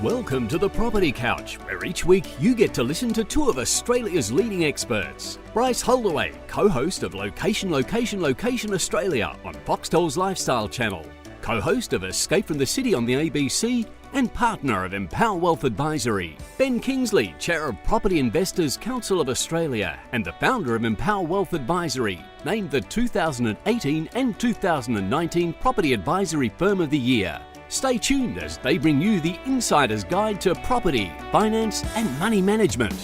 Welcome to the Property Couch, where each week you get to listen to two of Australia's leading experts. Bryce Holdaway, co-host of Location Australia on Foxtel's Lifestyle Channel, co-host of Escape from the City on the ABC, and partner of Empower Wealth Advisory. Ben Kingsley, chair of Property Investors Council of Australia and the founder of Empower Wealth Advisory, named the 2018 and 2019 Property Advisory Firm of the Year. Stay tuned as they bring you the insider's guide to property, finance and money management.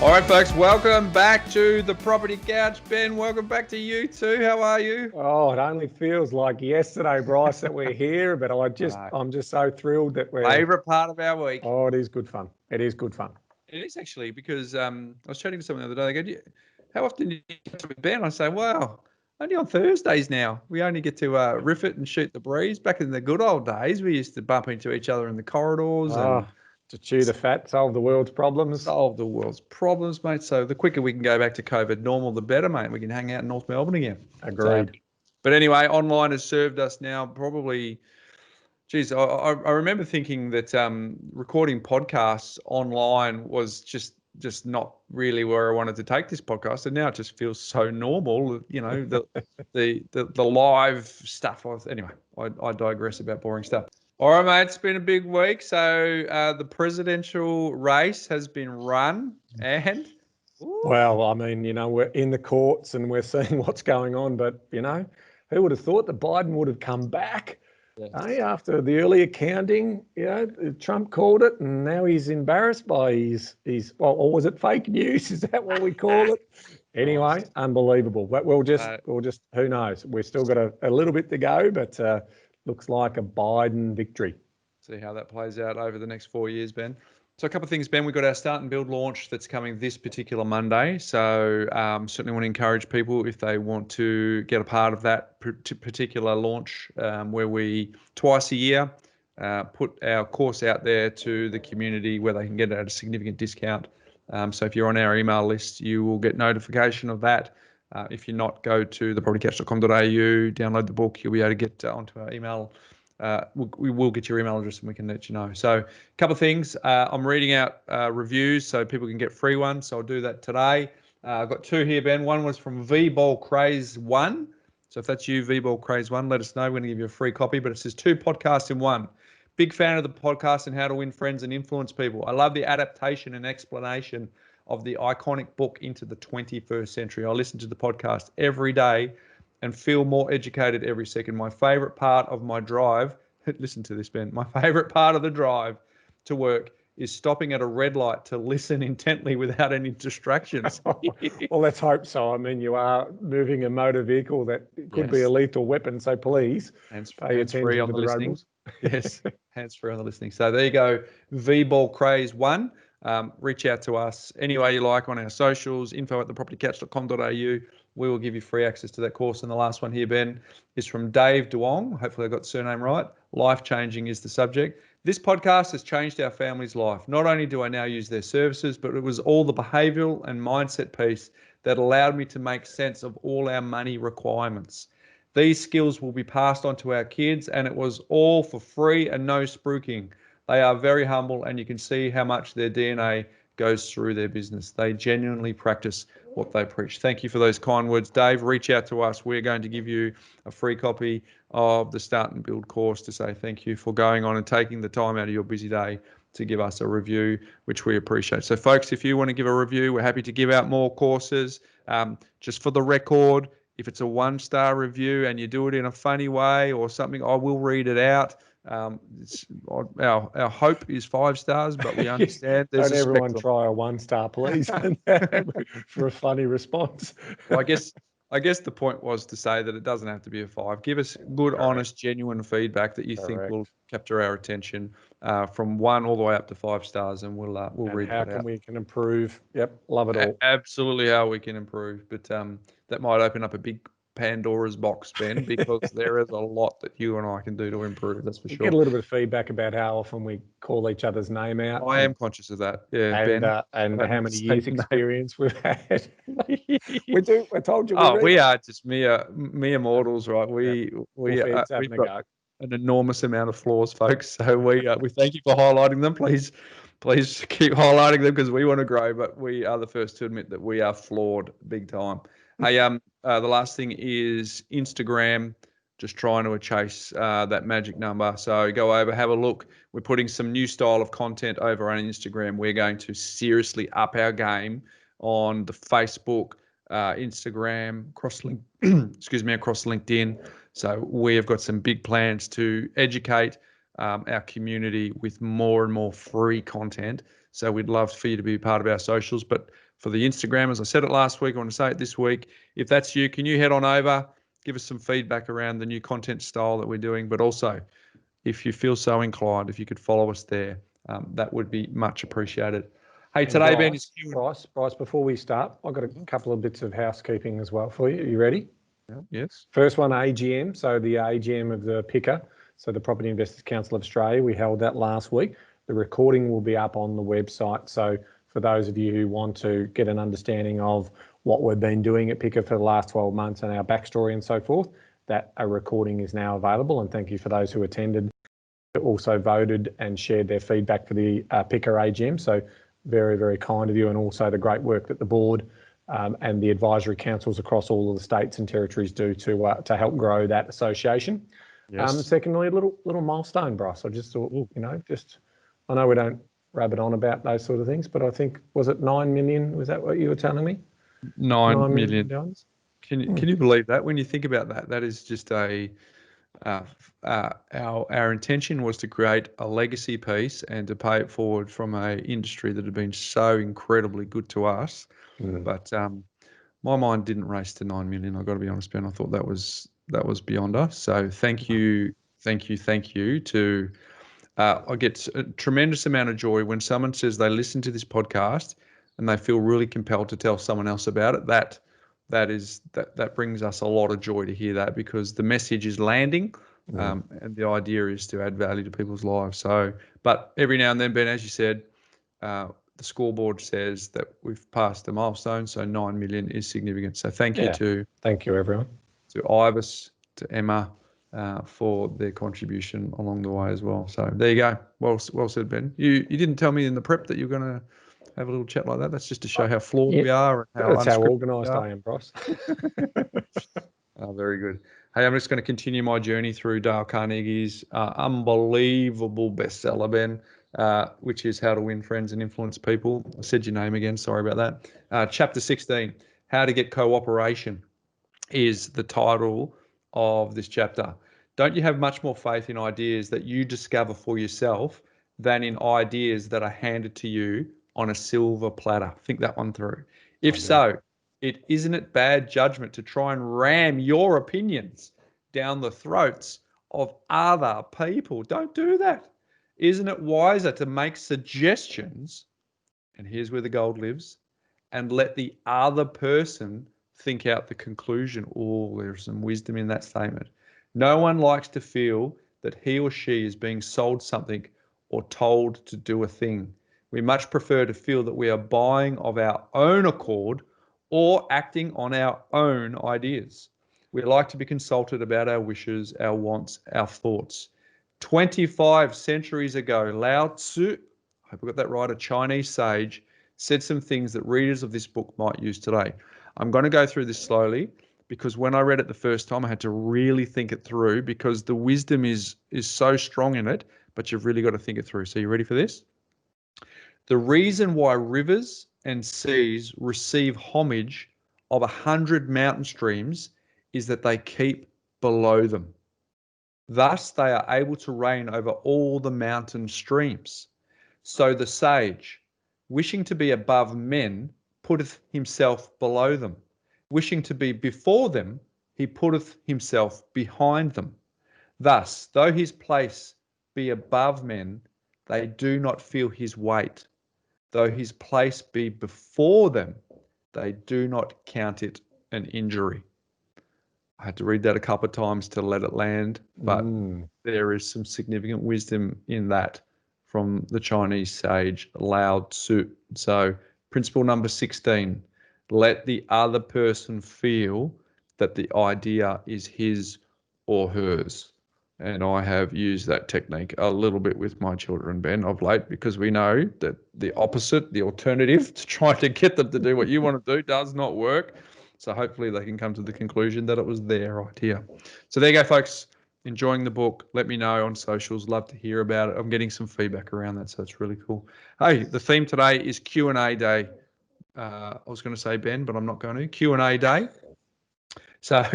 All right, folks, welcome back to the Property Couch. Ben, welcome back to you too. How are you? Oh, it only feels like yesterday, Bryce, that we're here, but I'm just so thrilled that we're... Favourite part of our week. Oh, it is good fun. It is good fun. It is actually, because I was chatting to someone the other day. They go, how often do you get to Ben? I say, wow, only on Thursdays now. We only get to riff it and shoot the breeze. Back in the good old days, we used to bump into each other in the corridors and to chew the fat, solve the world's problems. Solve the world's problems, mate. So the quicker we can go back to COVID normal, the better, mate. We can hang out in North Melbourne again. Agreed. So, but anyway, online has served us now probably... Geez, I remember thinking that recording podcasts online was just not really where I wanted to take this podcast, and now it just feels so normal. You know, the live stuff. Anyway, I digress about boring stuff. All right, mate. It's been a big week. So the presidential race has been run, and well, I mean, you know, we're in the courts and we're seeing what's going on, but you know, who would have thought that Biden would have come back? Yes. After the early accounting, you know, Trump called it, and now he's embarrassed by his or was it fake news? Is that what we call it? Anyway, unbelievable. But we'll just who knows? We've still got a little bit to go, but looks like a Biden victory. See how that plays out over the next 4 years, Ben. So a couple of things, Ben. We've got our Start and Build launch that's coming this particular Monday. So certainly want to encourage people, if they want to get a part of that particular launch, where we twice a year put our course out there to the community where they can get it at a significant discount. So if you're on our email list, you will get notification of that. If you're not, go to thepropertycouch.com.au, download the book. You'll be able to get onto our email. We will get your email address and we can let you know. So a couple of things. I'm reading out reviews so people can get free ones. So I'll do that today. I've got two here, Ben. One was from V-Ball Craze 1. So if that's you, V-Ball Craze 1, let us know. We're going to give you a free copy. But it says 2 podcasts in 1. Big fan of the podcast and how to win friends and influence people. I love the adaptation and explanation of the iconic book into the 21st century. I listen to the podcast every day and feel more educated every second. My favorite part of my drive, listen to this, Ben, my favorite part of the drive to work is stopping at a red light to listen intently without any distractions. Well, let's hope so. I mean, you are moving a motor vehicle that could be a lethal weapon, so please pay attention to the road rules. Yes, hands-free on the listening. So there you go, V-Ball Craze 1. Reach out to us any way you like on our socials, info@thepropertycouch.com.au. We will give you free access to that course. And the last one here, Ben, is from Dave Duong. Hopefully I got the surname right. Life-changing is the subject. This podcast has changed our family's life. Not only do I now use their services, but it was all the behavioural and mindset piece that allowed me to make sense of all our money requirements. These skills will be passed on to our kids, and it was all for free and no spruiking. They are very humble, and you can see how much their DNA goes through their business. They genuinely practice what they preach. Thank you for those kind words, Dave. Reach out to us. We're going to give you a free copy of the Start and Build course to say thank you for going on and taking the time out of your busy day to give us a review, which we appreciate. So, folks, if you want to give a review, we're happy to give out more courses. Just for the record, if it's a 1-star review and you do it in a funny way or something, I will read it out. Our hope is 5 stars, but we understand there's Don't everyone try a 1-star, please, for a funny response. Well, I guess the point was to say that it doesn't have to be a 5. Give us good, honest, genuine feedback that you think will capture our attention, from 1 all the way up to 5 stars, and we'll read that out. How we can improve? Yep, love it all. Absolutely, how we can improve, but that might open up a big Pandora's box, Ben, because there is a lot that you and I can do to improve. That's for sure. Get a little bit of feedback about how often we call each other's name out. I am conscious of that. Yeah, and, Ben, and how many years experience we've had. We do. I told you. We are just mere mortals, right? We've got an enormous amount of flaws, folks. So we thank you for highlighting them. Please keep highlighting them because we want to grow, but we are the first to admit that we are flawed big time. Hey, the last thing is Instagram. Just trying to chase that magic number. So go over, have a look. We're putting some new style of content over on Instagram. We're going to seriously up our game on the Facebook, Instagram, across LinkedIn. So we have got some big plans to educate our community with more and more free content. So we'd love for you to be part of our socials. But for the Instagram, as I said it last week, I want to say it this week. If that's you, can you head on over? Give us some feedback around the new content style that we're doing, but also if you feel so inclined, if you could follow us there, that would be much appreciated. Hey, today, Ben, is Bryce, before we start, I've got a couple of bits of housekeeping as well for you. Are you ready? Yes. First one, AGM. So the AGM of the PICA, so the Property Investors Council of Australia, we held that last week. The recording will be up on the website. So for those of you who want to get an understanding of what we've been doing at PICA for the last 12 months and our backstory and so forth, that a recording is now available. And thank you for those who attended, also voted and shared their feedback for the PICA AGM. So very, very kind of you, and also the great work that the board and the advisory councils across all of the states and territories do to help grow that association. Yes. Secondly, a little milestone, Bryce. I just thought, I know we don't rabbit on about those sort of things, but I think, was it 9 million? Was that what you were telling me? 9 million. Can you believe that? When you think about that, that is just our intention was to create a legacy piece and to pay it forward from a industry that had been so incredibly good to us. But my mind didn't race to 9 million. I've got to be honest, Ben. I thought that was beyond us. So thank you to. I get a tremendous amount of joy when someone says they listen to this podcast and they feel really compelled to tell someone else about it. That brings us a lot of joy to hear that, because the message is landing, and the idea is to add value to people's lives. So, but every now and then, Ben, as you said, the scoreboard says that we've passed a milestone. So 9 million is significant. So thank you everyone, to Ibis, to Emma, for their contribution along the way as well. So there you go. Well said, Ben. You didn't tell me in the prep that you're going to have a little chat like that. That's just to show how flawed we are. And that's how organised I am, Bryce. Very good. Hey, I'm just going to continue my journey through Dale Carnegie's unbelievable bestseller, Ben, which is How to Win Friends and Influence People. I said your name again. Sorry about that. Chapter 16, How to Get Cooperation, is the title of this chapter. Don't you have much more faith in ideas that you discover for yourself than in ideas that are handed to you on a silver platter? Think that one through. If so, isn't it bad judgment to try and ram your opinions down the throats of other people? Don't do that. Isn't it wiser to make suggestions, and here's where the gold lives, and let the other person think out the conclusion? Oh, there's some wisdom in that statement. No one likes to feel that he or she is being sold something or told to do a thing. We much prefer to feel that we are buying of our own accord or acting on our own ideas. We like to be consulted about our wishes, our wants, our thoughts. 25 centuries ago, Lao Tzu, I hope I got that right, a Chinese sage, said some things that readers of this book might use today. I'm going to go through this slowly, because when I read it the first time, I had to really think it through, because the wisdom is so strong in it, but you've really got to think it through. So you ready for this? The reason why rivers and seas receive homage of 100 mountain streams is that they keep below them. Thus, they are able to reign over all the mountain streams. So the sage, wishing to be above men, putteth himself below them. Wishing to be before them, he putteth himself behind them. Thus, though his place be above men, they do not feel his weight. Though his place be before them, they do not count it an injury. I had to read that a couple of times to let it land, but there is some significant wisdom in that from the Chinese sage Lao Tzu. So principle number 16, let the other person feel that the idea is his or hers. And I have used that technique a little bit with my children, Ben, of late, because we know that the opposite, the alternative to trying to get them to do what you want to do does not work. So hopefully they can come to the conclusion that it was their idea. So there you go, folks. Enjoying the book. Let me know on socials. Love to hear about it. I'm getting some feedback around that, so it's really cool. Hey, the theme today is Q&A day. I was going to say Ben, but I'm not going to. Q&A day. So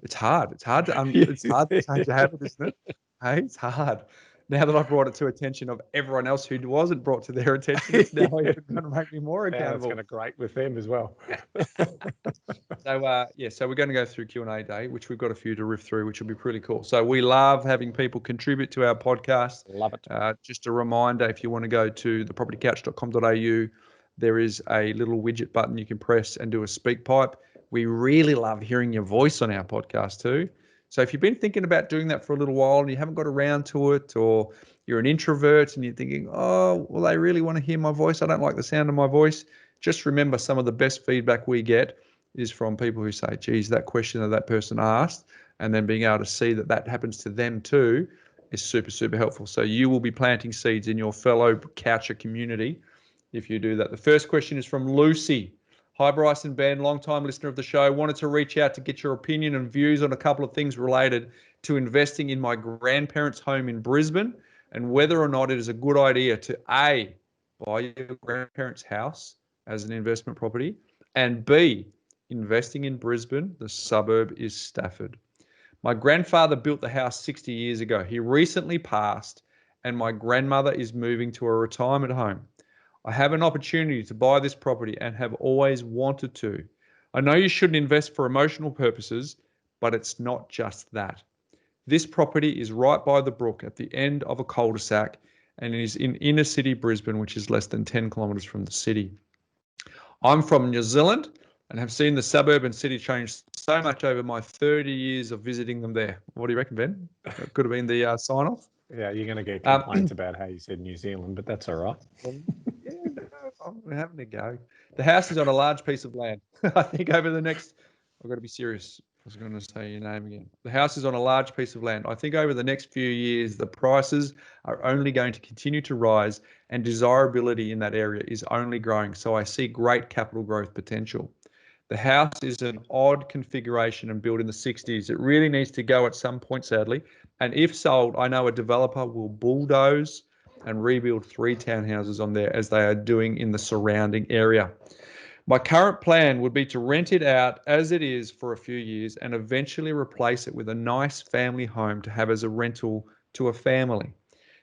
it's hard. It's hard to it's hard to change a habit, isn't it? Hey, it's hard. Now that I've brought it to attention of everyone else who wasn't brought to their attention, it's now even going to make me more Now accountable. it's going to grate with them as well. So we're going to go through Q&A day, which we've got a few to riff through, which will be pretty cool. So we love having people contribute to our podcast. Love it. Just a reminder, if you want to go to thepropertycouch.com.au, there is a little widget button you can press and do a speak pipe. We really love hearing your voice on our podcast too. So if you've been thinking about doing that for a little while and you haven't got around to it, or you're an introvert and you're thinking, oh, well, they really want to hear my voice. I don't like the sound of my voice. Just remember, some of the best feedback we get is from people who say, geez, that question that that person asked, and then being able to see that that happens to them too is super, super helpful. So you will be planting seeds in your fellow coucher community if you do that. The first question is from Lucy. Hi, Bryce and Ben, long-time listener of the show. Wanted to reach out to get your opinion and views on a couple of things related to investing in my grandparents' home in Brisbane, and whether or not it is a good idea to A, buy your grandparents' house as an investment property, and B, investing in Brisbane. The suburb is Stafford. My grandfather built the house 60 years ago. He recently passed, and my grandmother is moving to a retirement home. I have an opportunity to buy this property and have always wanted to. I know you shouldn't invest for emotional purposes, but it's not just that. This property is right by the brook at the end of a cul-de-sac and is in inner city Brisbane, which is less than 10 kilometres from the city. I'm from New Zealand and have seen the suburb and city change so much over my 30 years of visiting them there. What do you reckon, Ben? That could have been the sign-off. Yeah, you're going to get complaints about how you said New Zealand, but that's all right. Yeah, no, I'm having a go. The house is on a large piece of land. I think over the next, I've got to be serious. I was going to say your name again. The house is on a large piece of land. I think over the next few years, the prices are only going to continue to rise and desirability in that area is only growing. So I see great capital growth potential. The house is an odd configuration and built in the 60s. It really needs to go at some point, sadly. And if sold, I know a developer will bulldoze and rebuild 3 townhouses on there as they are doing in the surrounding area. My current plan would be to rent it out as it is for a few years and eventually replace it with a nice family home to have as a rental to a family.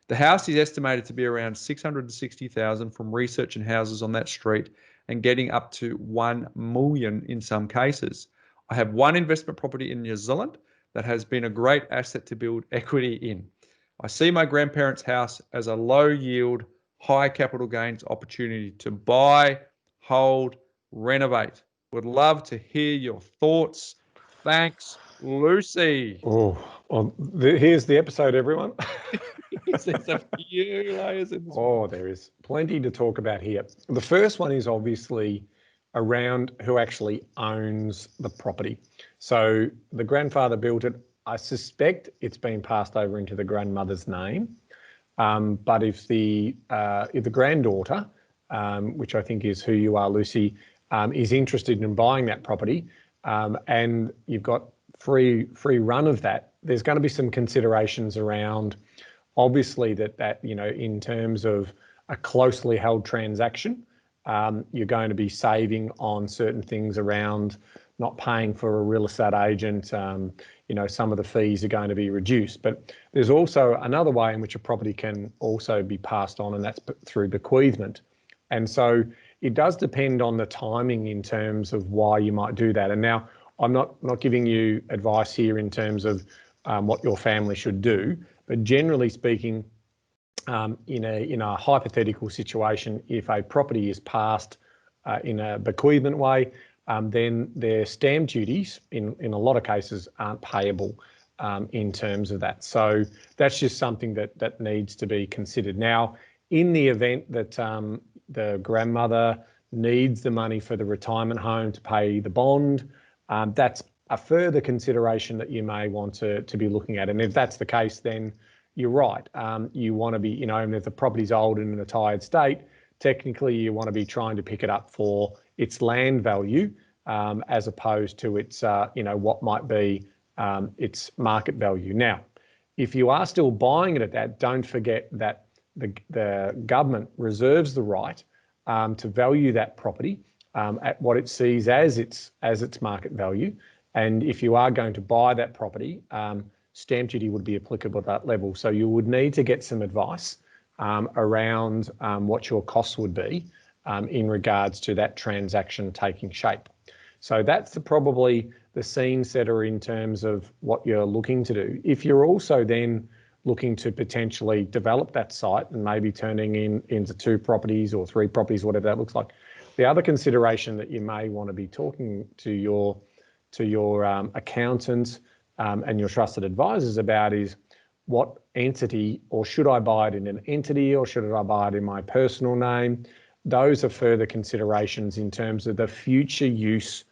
The house is estimated to be around $660,000 from research and houses on that street and getting up to $1 million in some cases. I have one investment property in New Zealand that has been a great asset to build equity in. I see my grandparents' house as a low yield, high capital gains opportunity to buy, hold, renovate. Would love to hear your thoughts. Thanks, Lucy. Oh, well, here's the episode, everyone. There's a few layers in this one. There is plenty to talk about here. The first one is obviously around who actually owns the property. So the grandfather built it. I suspect it's been passed over into the grandmother's name. But if the granddaughter, which I think is who you are, Lucy, is interested in buying that property, and you've got free run of that, there's going to be some considerations around, obviously, that in terms of a closely held transaction, you're going to be saving on certain things around not paying for a real estate agent. Some of the fees are going to be reduced, but there's also another way in which a property can also be passed on, and that's through bequeathment. And so it does depend on the timing in terms of why you might do that. And now I'm not giving you advice here in terms of what your family should do, but generally speaking, in a hypothetical situation, if a property is passed in a bequeathment way, then their stamp duties in a lot of cases aren't payable in terms of that. So that's just something that needs to be considered. Now, in the event that the grandmother needs the money for the retirement home to pay the bond, that's a further consideration that you may want to be looking at. And if that's the case, then you're right. You want to be, you know, and if the property's old and in a tired state, technically you want to be trying to pick it up for its land value, as opposed to its, you know, what might be its market value. Now, if you are still buying it at that, don't forget that the government reserves the right to value that property at what it sees as its market value. And if you are going to buy that property, stamp duty would be applicable at that level. So you would need to get some advice around what your costs would be in regards to that transaction taking shape. So that's probably the scene setter in terms of what you're looking to do. If you're also then looking to potentially develop that site and maybe turning into 2 properties or 3 properties, whatever that looks like, the other consideration that you may want to be talking to your accountant and your trusted advisors about is what entity, or should I buy it in an entity, or should I buy it in my personal name? Those are further considerations in terms of the future use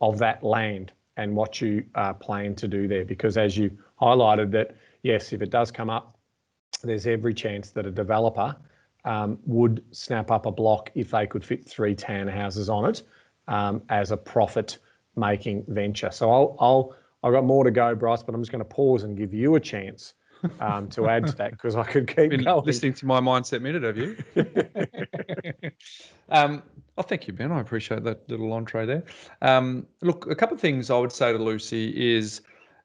of that land and what you plan to do there. Because as you highlighted that, yes, if it does come up, there's every chance that a developer would snap up a block if they could fit 3 townhouses on it as a profit-making venture. So I've got more to go, Bryce, but I'm just going to pause and give you a chance to add to that, because I could keep going. Listening to my Mindset Minute, have you? Oh, thank you, Ben. I appreciate that little entree there. Look, a couple of things I would say to Lucy is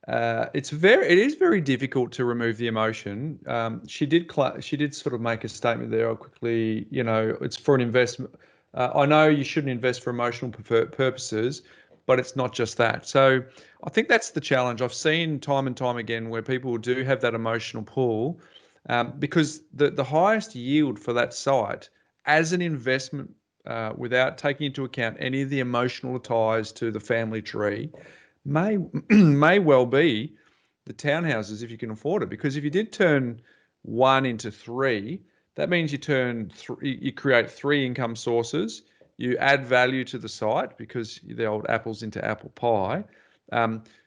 it is very difficult to remove the emotion. She did sort of make a statement there. I'll quickly, you know, it's for an investment. I know you shouldn't invest for emotional purposes, but it's not just that. So I think that's the challenge. I've seen time and time again where people do have that emotional pull, because the highest yield for that site as an investment, without taking into account any of the emotional ties to the family tree, may well be the townhouses if you can afford it. Because if you did turn 1 into 3, that means you create 3 income sources. You add value to the site because the old apples into apple pie.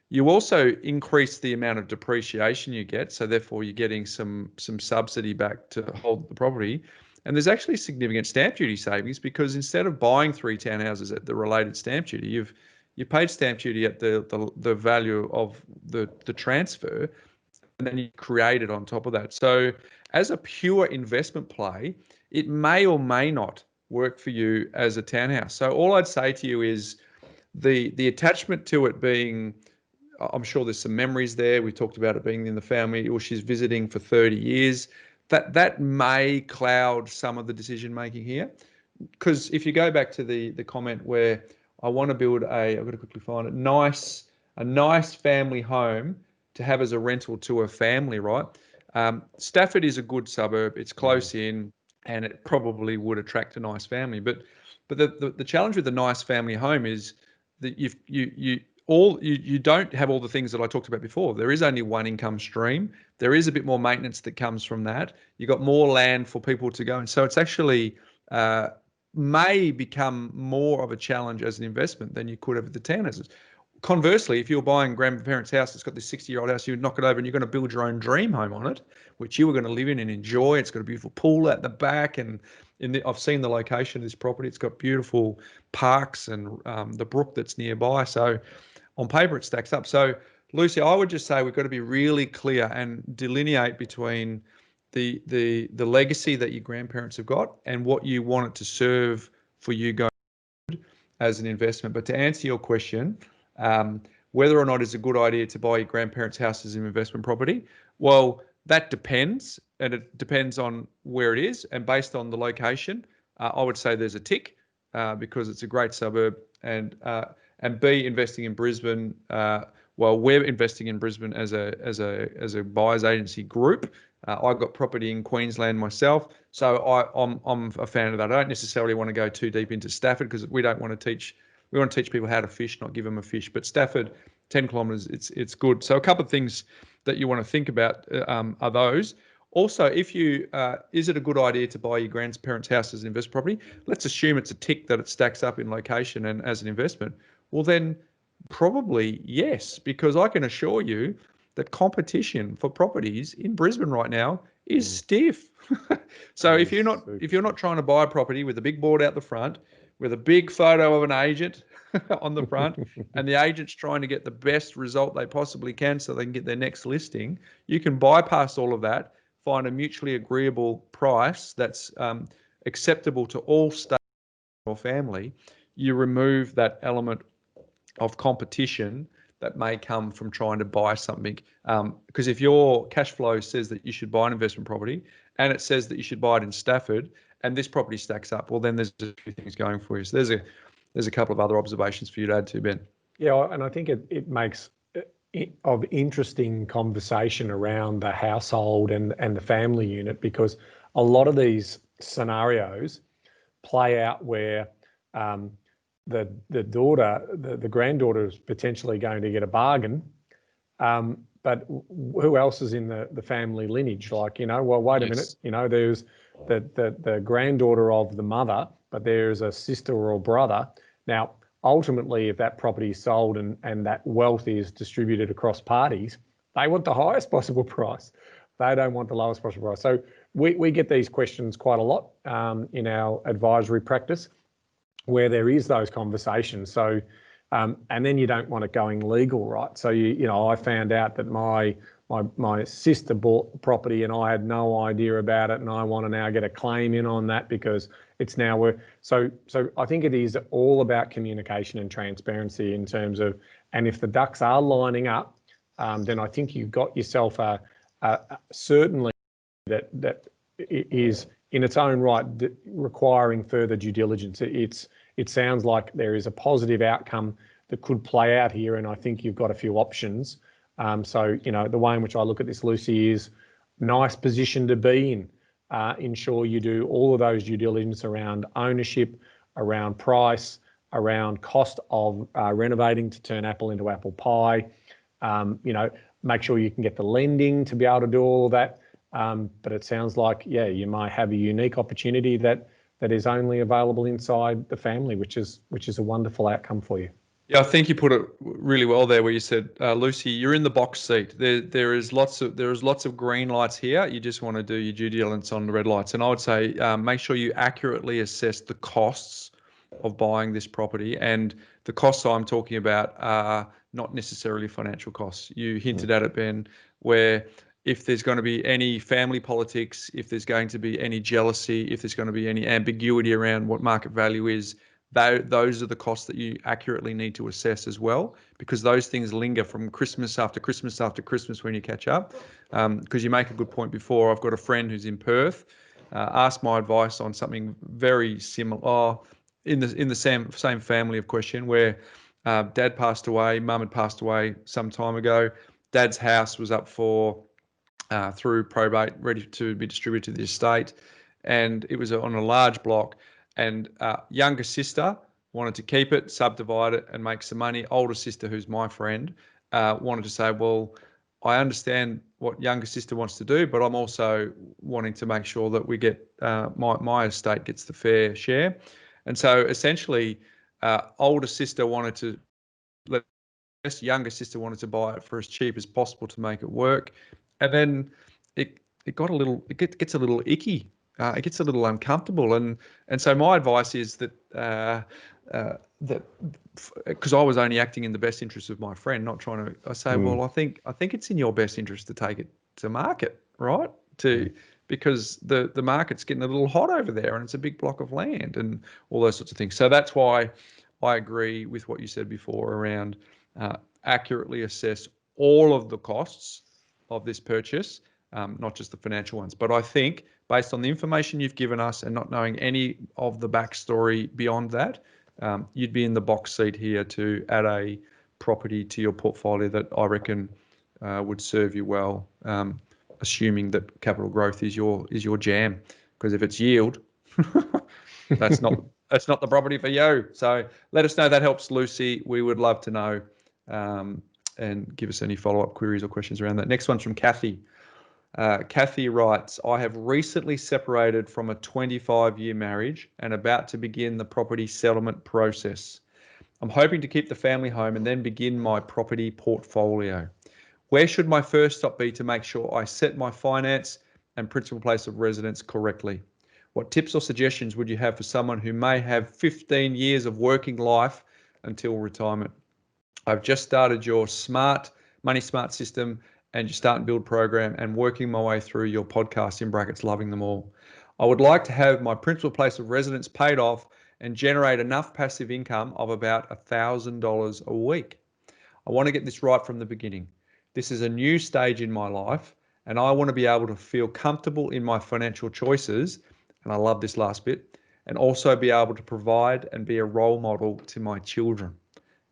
You also increase the amount of depreciation you get, so therefore you're getting some subsidy back to hold the property. And there's actually significant stamp duty savings, because instead of buying 3 townhouses at the related stamp duty, you paid stamp duty at the value of the transfer, and then you create it on top of that. So as a pure investment play, it may or may not work for you as a townhouse. So all I'd say to you is the attachment to it being, I'm sure there's some memories there. We talked about it being in the family, or she's visiting for 30 years. That may cloud some of the decision making here. Because if you go back to the comment where I want to build I've got to quickly find it, a nice family home to have as a rental to a family, right? Stafford is a good suburb. It's close in, and it probably would attract a nice family. But the challenge with a nice family home is that you don't have all the things that I talked about before. There is only one income stream. There is a bit more maintenance that comes from that. You've got more land for people to go. And so it's actually may become more of a challenge as an investment than you could have with the townhouses. Conversely, if you're buying grandparents' house, it's got this 60-year-old house, you knock it over and you're going to build your own dream home on it, which you were going to live in and enjoy. It's got a beautiful pool at the back, and I've seen the location of this property. It's got beautiful parks and the brook that's nearby. So on paper, it stacks up. So Lucy, I would just say we've got to be really clear and delineate between the legacy that your grandparents have got and what you want it to serve for you going as an investment. But to answer your question, whether or not it's a good idea to buy your grandparents' house as an investment property, well, that depends, and it depends on where it is, and based on the location, I would say there's a tick because it's a great suburb, and B, investing in Brisbane. Well, we're investing in Brisbane as a buyers agency group. I got property in Queensland myself, so I'm a fan of that. I don't necessarily want to go too deep into Stafford because we don't want to teach. We want to teach people how to fish, not give them a fish. But Stafford, 10 kilometres, it's good. So a couple of things that you want to think about are those. Also, if you is it a good idea to buy your grandparents' house as an investment property? Let's assume it's a tick that it stacks up in location and as an investment. Well, then Probably yes, because I can assure you that competition for properties in Brisbane right now is stiff. So It if is you're not trying to buy a property with a big board out the front, with a big photo of an agent on the front, and the agent's trying to get the best result they possibly can so they can get their next listing, you can bypass all of that, find a mutually agreeable price that's acceptable to all stakeholders or family. You remove that element of competition that may come from trying to buy something. Because if your cash flow says that you should buy an investment property and it says that you should buy it in Stafford and this property stacks up, well, then there's a few things going for you. So there's a couple of other observations for you to add to, Ben. Yeah, and I think it makes of interesting conversation around the household and the family unit, because a lot of these scenarios play out where the daughter, the granddaughter is potentially going to get a bargain, but who else is in the family lineage? Like, well, wait a minute, there's the granddaughter of the mother, but there's a sister or a brother. Now, ultimately, if that property is sold and that wealth is distributed across parties, they want the highest possible price. They don't want the lowest possible price. So we get these questions quite a lot in our advisory practice, where there is those conversations. So, and then you don't want it going legal, right? So I found out that my sister bought property and I had no idea about it, and I want to now get a claim in on that because it's now worth. So I think it is all about communication and transparency in terms of, and if the ducks are lining up, then I think you've got yourself a certainly that is in its own right requiring further due diligence. It sounds like there is a positive outcome that could play out here, and I think you've got a few options. So the way in which I look at this, Lucy, is nice position to be in. Ensure you do all of those due diligence around ownership, around price, around cost of renovating to turn apple into apple pie. Make sure you can get the lending to be able to do all of that. But it sounds like, you might have a unique opportunity that is only available inside the family, which is a wonderful outcome for you. Yeah, I think you put it really well there, where you said, Lucy, you're in the box seat. There is lots of green lights here. You just want to do your due diligence on the red lights. And I would say make sure you accurately assess the costs of buying this property, and the costs I'm talking about are not necessarily financial costs. You hinted at it, Ben, where if there's going to be any family politics, if there's going to be any jealousy, if there's going to be any ambiguity around what market value is, those are the costs that you accurately need to assess as well, because those things linger from Christmas after Christmas after Christmas when you catch up. Because you make a good point before. I've got a friend who's in Perth, asked my advice on something very similar, in the same family of question, where dad passed away, mum had passed away some time ago. Dad's house was up for through probate, ready to be distributed to the estate, and it was on a large block. And younger sister wanted to keep it, subdivide it, and make some money. Older sister, who's my friend, wanted to say, well, I understand what younger sister wants to do, but I'm also wanting to make sure that we get my estate gets the fair share. And so essentially, older sister wanted to let younger sister wanted to buy it for as cheap as possible to make it work, and then it gets a little icky. It gets a little uncomfortable, and so my advice is that that because I was only acting in the best interest of my friend, not trying to. I say, well, I think it's in your best interest to take it to market, right? Because the market's getting a little hot over there, and it's a big block of land and all those sorts of things. So that's why I agree with what you said before around accurately assess all of the costs of this purchase, not just the financial ones. But I think based on the information you've given us and not knowing any of the backstory beyond that, you'd be in the box seat here to add a property to your portfolio that I reckon would serve you well, assuming that capital growth is your jam. Because if it's yield, that's not the property for you. So let us know. That helps, Lucy. We would love to know, and give us any follow-up queries or questions around that. Next one's from Kathy. Kathy writes, I have recently separated from a 25-year marriage and about to begin the property settlement process. I'm hoping to keep the family home and then begin my property portfolio. Where should my first stop be to make sure I set my finance and principal place of residence correctly? What tips or suggestions would you have for someone who may have 15 years of working life until retirement? I've just started your Money Smart system and your Start and Build program and working my way through your podcast, in brackets, loving them all. I would like to have my principal place of residence paid off and generate enough passive income of about $1,000 a week. I want to get this right from the beginning. This is a new stage in my life, and I want to be able to feel comfortable in my financial choices, and I love this last bit, and also be able to provide and be a role model to my children.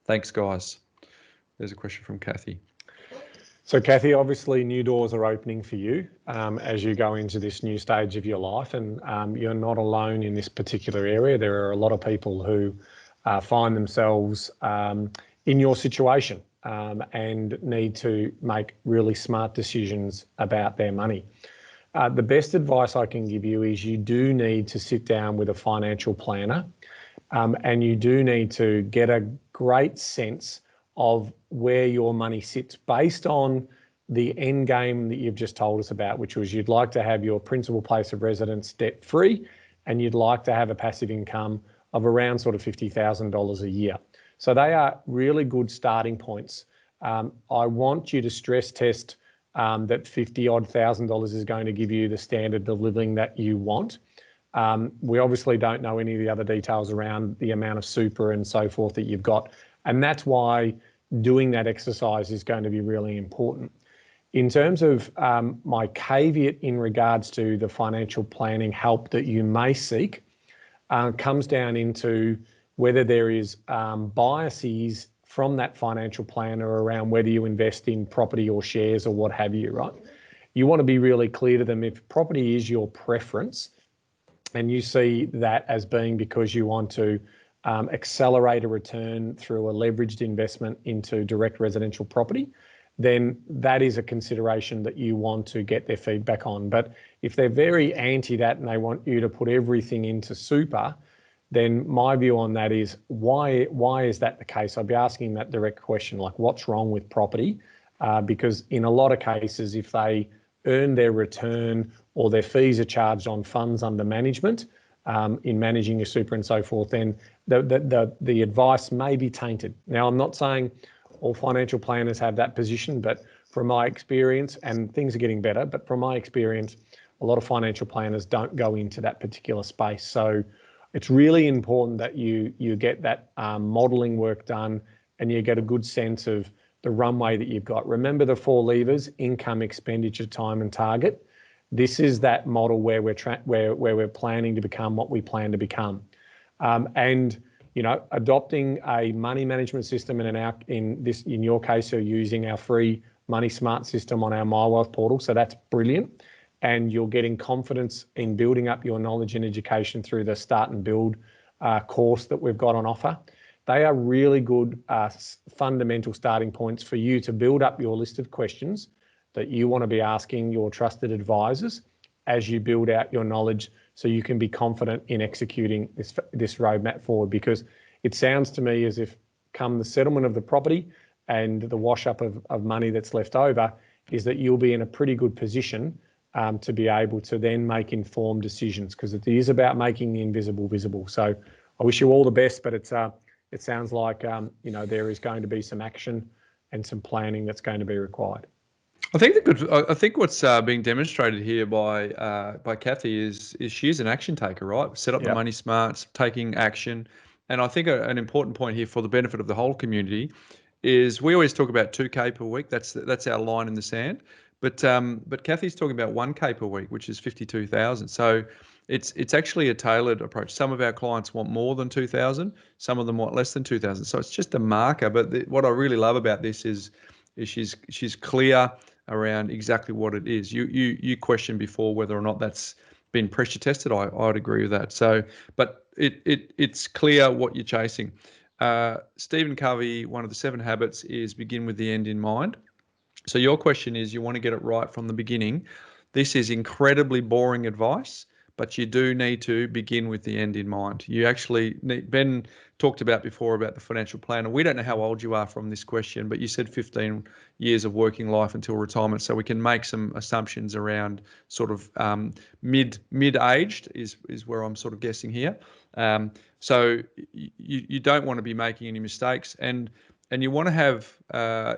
Thanks, guys. There's a question from Kathy. So Kathy, obviously new doors are opening for you as you go into this new stage of your life, and you're not alone in this particular area. There are a lot of people who find themselves in your situation and need to make really smart decisions about their money. The best advice I can give you is you do need to sit down with a financial planner and you do need to get a great sense of where your money sits based on the end game that you've just told us about, which was you'd like to have your principal place of residence debt free and you'd like to have a passive income of around sort of $50,000 a year. So they are really good starting points. I want you to stress test that $50,000 is going to give you the standard of living that you want. We obviously don't know any of the other details around the amount of super and so forth that you've got. And that's why doing that exercise is going to be really important. In terms of my caveat in regards to the financial planning help that you may seek, comes down into whether there is biases from that financial planner around whether you invest in property or shares or what have you, right? You want to be really clear to them if property is your preference and you see that as being because you want to accelerate a return through a leveraged investment into direct residential property, then that is a consideration that you want to get their feedback on. But if they're very anti that and they want you to put everything into super, then my view on that is why is that the case? I'd be asking that direct question, like what's wrong with property? Because in a lot of cases, if they earn their return or their fees are charged on funds under management in managing your super and so forth, then the advice may be tainted. Now, I'm not saying all financial planners have that position, but from my experience, and things are getting better, but from my experience, a lot of financial planners don't go into that particular space. So it's really important that you get that modelling work done and you get a good sense of the runway that you've got. Remember the four levers: income, expenditure, time, and target. This is that model where we're planning to become what we plan to become. And you know, adopting a money management system in your case, you're using our free Money Smart system on our My Wealth portal. So that's brilliant. And you're getting confidence in building up your knowledge and education through the Start and Build course that we've got on offer. They are really good fundamental starting points for you to build up your list of questions that you want to be asking your trusted advisors as you build out your knowledge, so you can be confident in executing this roadmap forward. Because it sounds to me as if come the settlement of the property and the wash up of money that's left over, is that you'll be in a pretty good position to be able to then make informed decisions, because it is about making the invisible visible. So I wish you all the best, but it sounds like there is going to be some action and some planning that's going to be required. I think what's being demonstrated here by Kathy is she's an action taker, right? Set up the Money Smarts, taking action. And I think an important point here for the benefit of the whole community is we always talk about 2K per week. That's our line in the sand. But Kathy's talking about 1K per week, which is 52,000. So it's actually a tailored approach. Some of our clients want more than 2,000. Some of them want less than 2,000. So it's just a marker. But what I really love about this is she's clear around exactly what it is. You questioned before whether or not that's been pressure tested. I'd agree with that. So, but it's clear what you're chasing. Stephen Covey, one of the 7 habits is begin with the end in mind. So your question is you want to get it right from the beginning. This is incredibly boring advice, but you do need to begin with the end in mind. You actually need, Ben talked about before about the financial planner. We don't know how old you are from this question, but you said 15 years of working life until retirement. So we can make some assumptions around sort of mid-aged is where I'm sort of guessing here. So you don't want to be making any mistakes, and you want to have a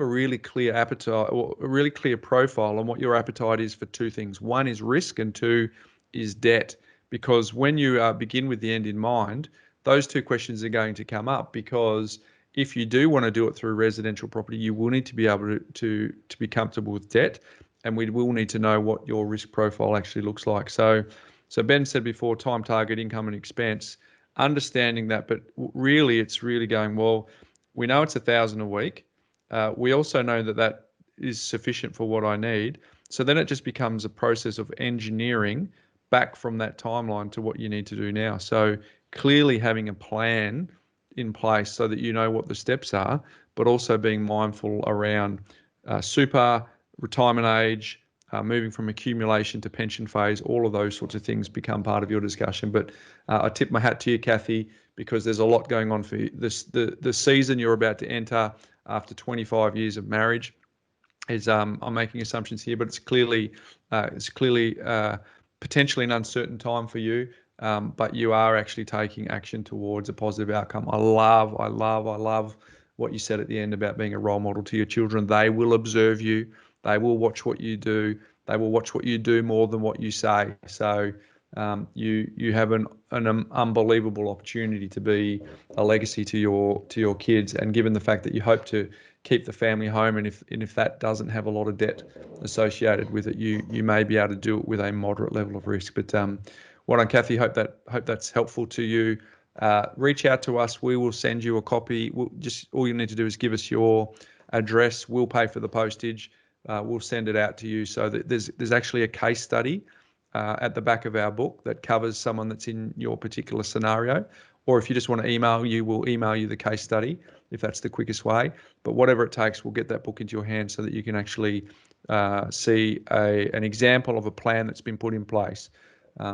really clear appetite or a really clear profile on what your appetite is for two things. One is risk, and two is debt. Because when you begin with the end in mind, those two questions are going to come up. Because if you do want to do it through residential property, you will need to be able to be comfortable with debt, and we will need to know what your risk profile actually looks like. So Ben said before, time, target, income, and expense. Understanding that, but really, it's really going, well, we know it's 1,000 a week. We also know that is sufficient for what I need. So then it just becomes a process of engineering back from that timeline to what you need to do now. So clearly having a plan in place so that you know what the steps are, but also being mindful around super, retirement age, moving from accumulation to pension phase, all of those sorts of things become part of your discussion. But I tip my hat to you, Kathy, because there's a lot going on for you. The season you're about to enter after 25 years of marriage is, I'm making assumptions here, but it's clearly potentially an uncertain time for you. But you are actually taking action towards a positive outcome. I love what you said at the end about being a role model to your children. They will observe you. They will watch what you do. They will watch what you do more than what you say. So you have an unbelievable opportunity to be a legacy to your kids. And given the fact that you hope to keep the family home, and if that doesn't have a lot of debt associated with it, you may be able to do it with a moderate level of risk. But well done, Kathy. Hope that's helpful to you. Reach out to us. We will send you a copy. All you need to do is give us your address. We'll pay for the postage. We'll send it out to you. So that there's actually a case study at the back of our book that covers someone that's in your particular scenario. Or if you just want to email you, we'll email you the case study if that's the quickest way. But whatever it takes, we'll get that book into your hands so that you can actually see an example of a plan that's been put in place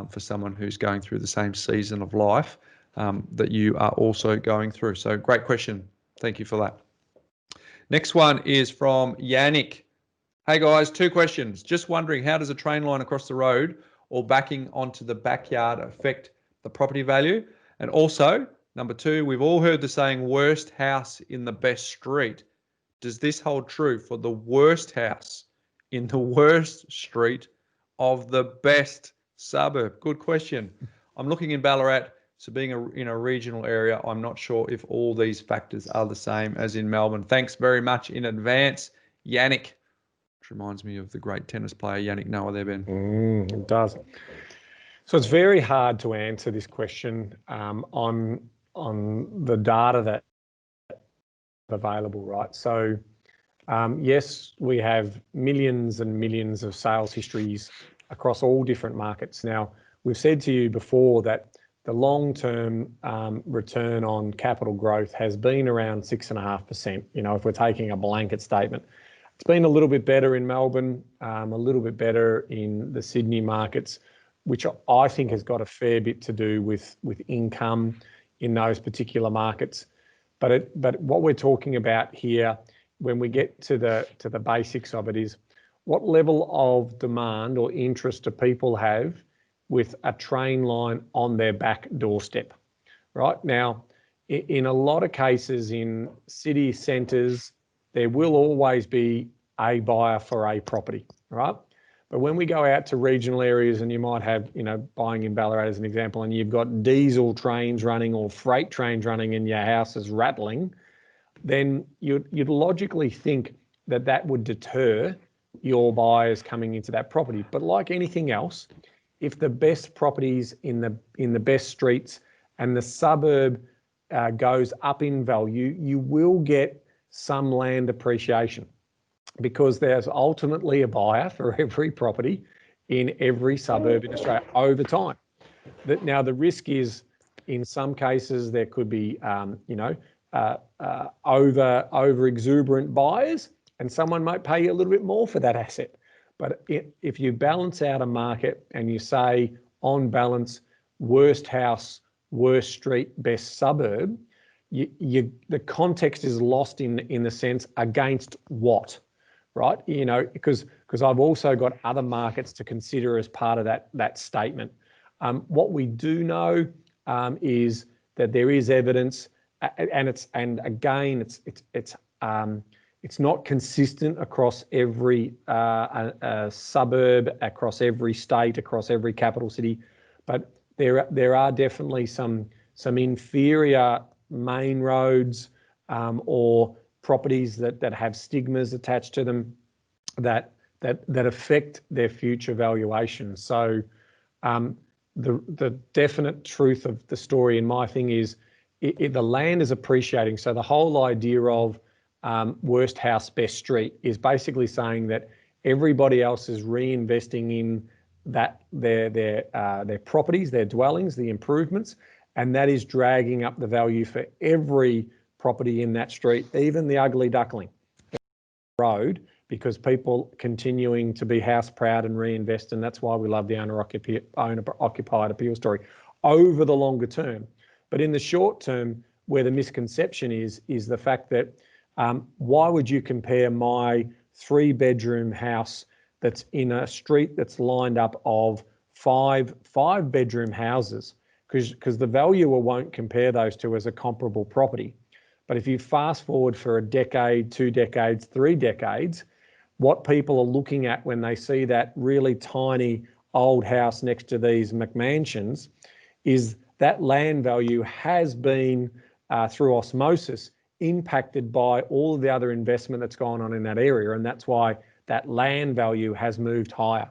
for someone who's going through the same season of life that you are also going through. So great question. Thank you for that. Next one is from Yannick. Hey guys, 2 questions. Just wondering, how does a train line across the road or backing onto the backyard affect the property value? And also, number 2, we've all heard the saying worst house in the best street. Does this hold true for the worst house in the worst street of the best suburb? Good question. I'm looking in Ballarat, so being in a regional area, I'm not sure if all these factors are the same as in Melbourne. Thanks very much in advance, Yannick. Which reminds me of the great tennis player Yannick Noah there, Ben. It does. So it's very hard to answer this question on the data that's available, right? So yes, we have millions and millions of sales histories across all different markets. Now, we've said to you before that the long-term return on capital growth has been around 6.5%. You know, if we're taking a blanket statement, it's been a little bit better in Melbourne, a little bit better in the Sydney markets, which I think has got a fair bit to do with income in those particular markets. But what we're talking about here, when we get to the basics of it, is what level of demand or interest do people have with a train line on their back doorstep, right? Now, in a lot of cases in city centres, there will always be a buyer for a property, right? But when we go out to regional areas and you might have, you know, buying in Ballarat as an example, and you've got diesel trains running or freight trains running and your house is rattling, then you'd logically think that would deter your buyers coming into that property. But like anything else, if the best properties in the best streets and the suburb goes up in value, you will get some land appreciation because there's ultimately a buyer for every property in every suburb in Australia over time. Now, the risk is in some cases there could be, over exuberant buyers, and someone might pay you a little bit more for that asset. But if you balance out a market and you say on balance, worst house, worst street, best suburb, the context is lost in the sense against what, right? You know, because I've also got other markets to consider as part of that statement. What we do know is that there is evidence, and again, it's not consistent across every suburb, across every state, across every capital city, but there are definitely some inferior main roads or properties that have stigmas attached to them that affect their future valuation. So the definite truth of the story in my thing is the land is appreciating. So the whole idea of worst house, best street is basically saying that everybody else is reinvesting in their properties, their dwellings, the improvements, and that is dragging up the value for every property in that street, even the ugly duckling road, because people continuing to be house proud and reinvest, and that's why we love the owner occupied appeal story over the longer term. But in the short term, where the misconception is the fact that why would you compare my 3-bedroom house that's in a street that's lined up of five-bedroom houses? Because the valuer won't compare those two as a comparable property. But if you fast forward for a decade, 2 decades, 3 decades, what people are looking at when they see that really tiny old house next to these McMansions is that land value has been, through osmosis, impacted by all of the other investment that's gone on in that area. And that's why that land value has moved higher.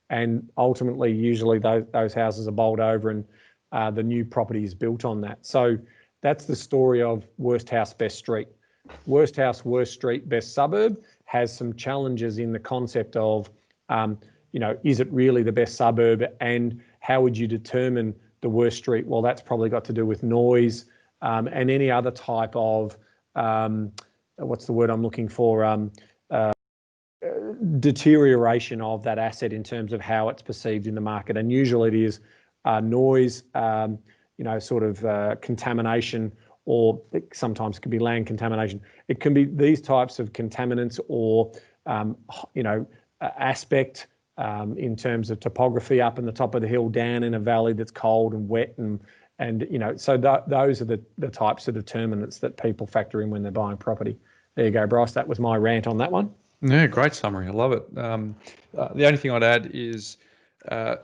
And ultimately, usually those houses are bowled over and the new property is built on that. So that's the story of worst house, best street. Worst house, worst street, best suburb has some challenges in the concept of, is it really the best suburb, and how would you determine the worst street? Well, that's probably got to do with noise and any other type of, what's the word I'm looking for, deterioration of that asset in terms of how it's perceived in the market. And usually it is noise, contamination, or it sometimes can be land contamination. It can be these types of contaminants or, aspect in terms of topography up in the top of the hill, down in a valley that's cold and wet, so those are the types of determinants that people factor in when they're buying property. There you go, Bryce. That was my rant on that one. Yeah, great summary. I love it. The only thing I'd add is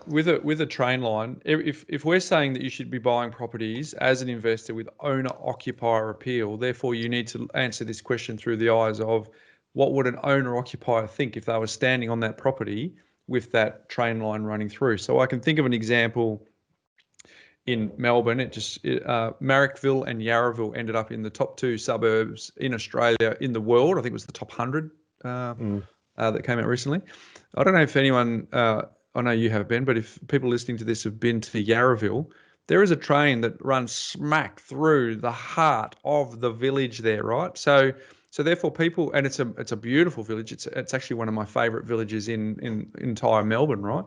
with a train line, if we're saying that you should be buying properties as an investor with owner-occupier appeal, therefore you need to answer this question through the eyes of what would an owner-occupier think if they were standing on that property with that train line running through. So I can think of an example in Melbourne. Marrickville and Yarraville ended up in the top 2 suburbs in Australia, in the world. I think it was the top 100 that came out recently. I don't know if anyone, I know you have been, but if people listening to this have been to Yarraville, there is a train that runs smack through the heart of the village there, right? So therefore people, and it's a beautiful village. It's actually one of my favourite villages in entire Melbourne, right?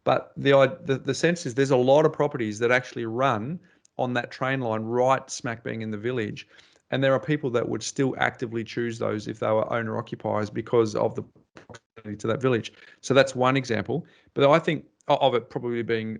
But the sense is there's a lot of properties that actually run on that train line right smack bang in the village. And there are people that would still actively choose those if they were owner occupiers because of the proximity to that village. So that's one example. But I think of it probably being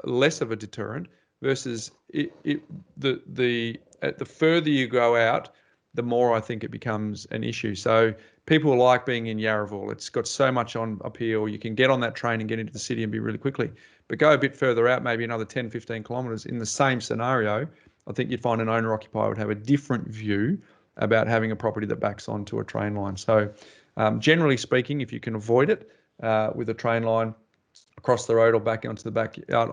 less of a deterrent versus the further you go out, the more I think it becomes an issue. So people like being in Yarraville. It's got so much on appeal. You can get on that train and get into the city and be really quickly. But go a bit further out, maybe another 10, 15 kilometres in the same scenario, I think you'd find an owner-occupier would have a different view about having a property that backs onto a train line. So generally speaking, if you can avoid it with a train line across the road or back onto the backyard,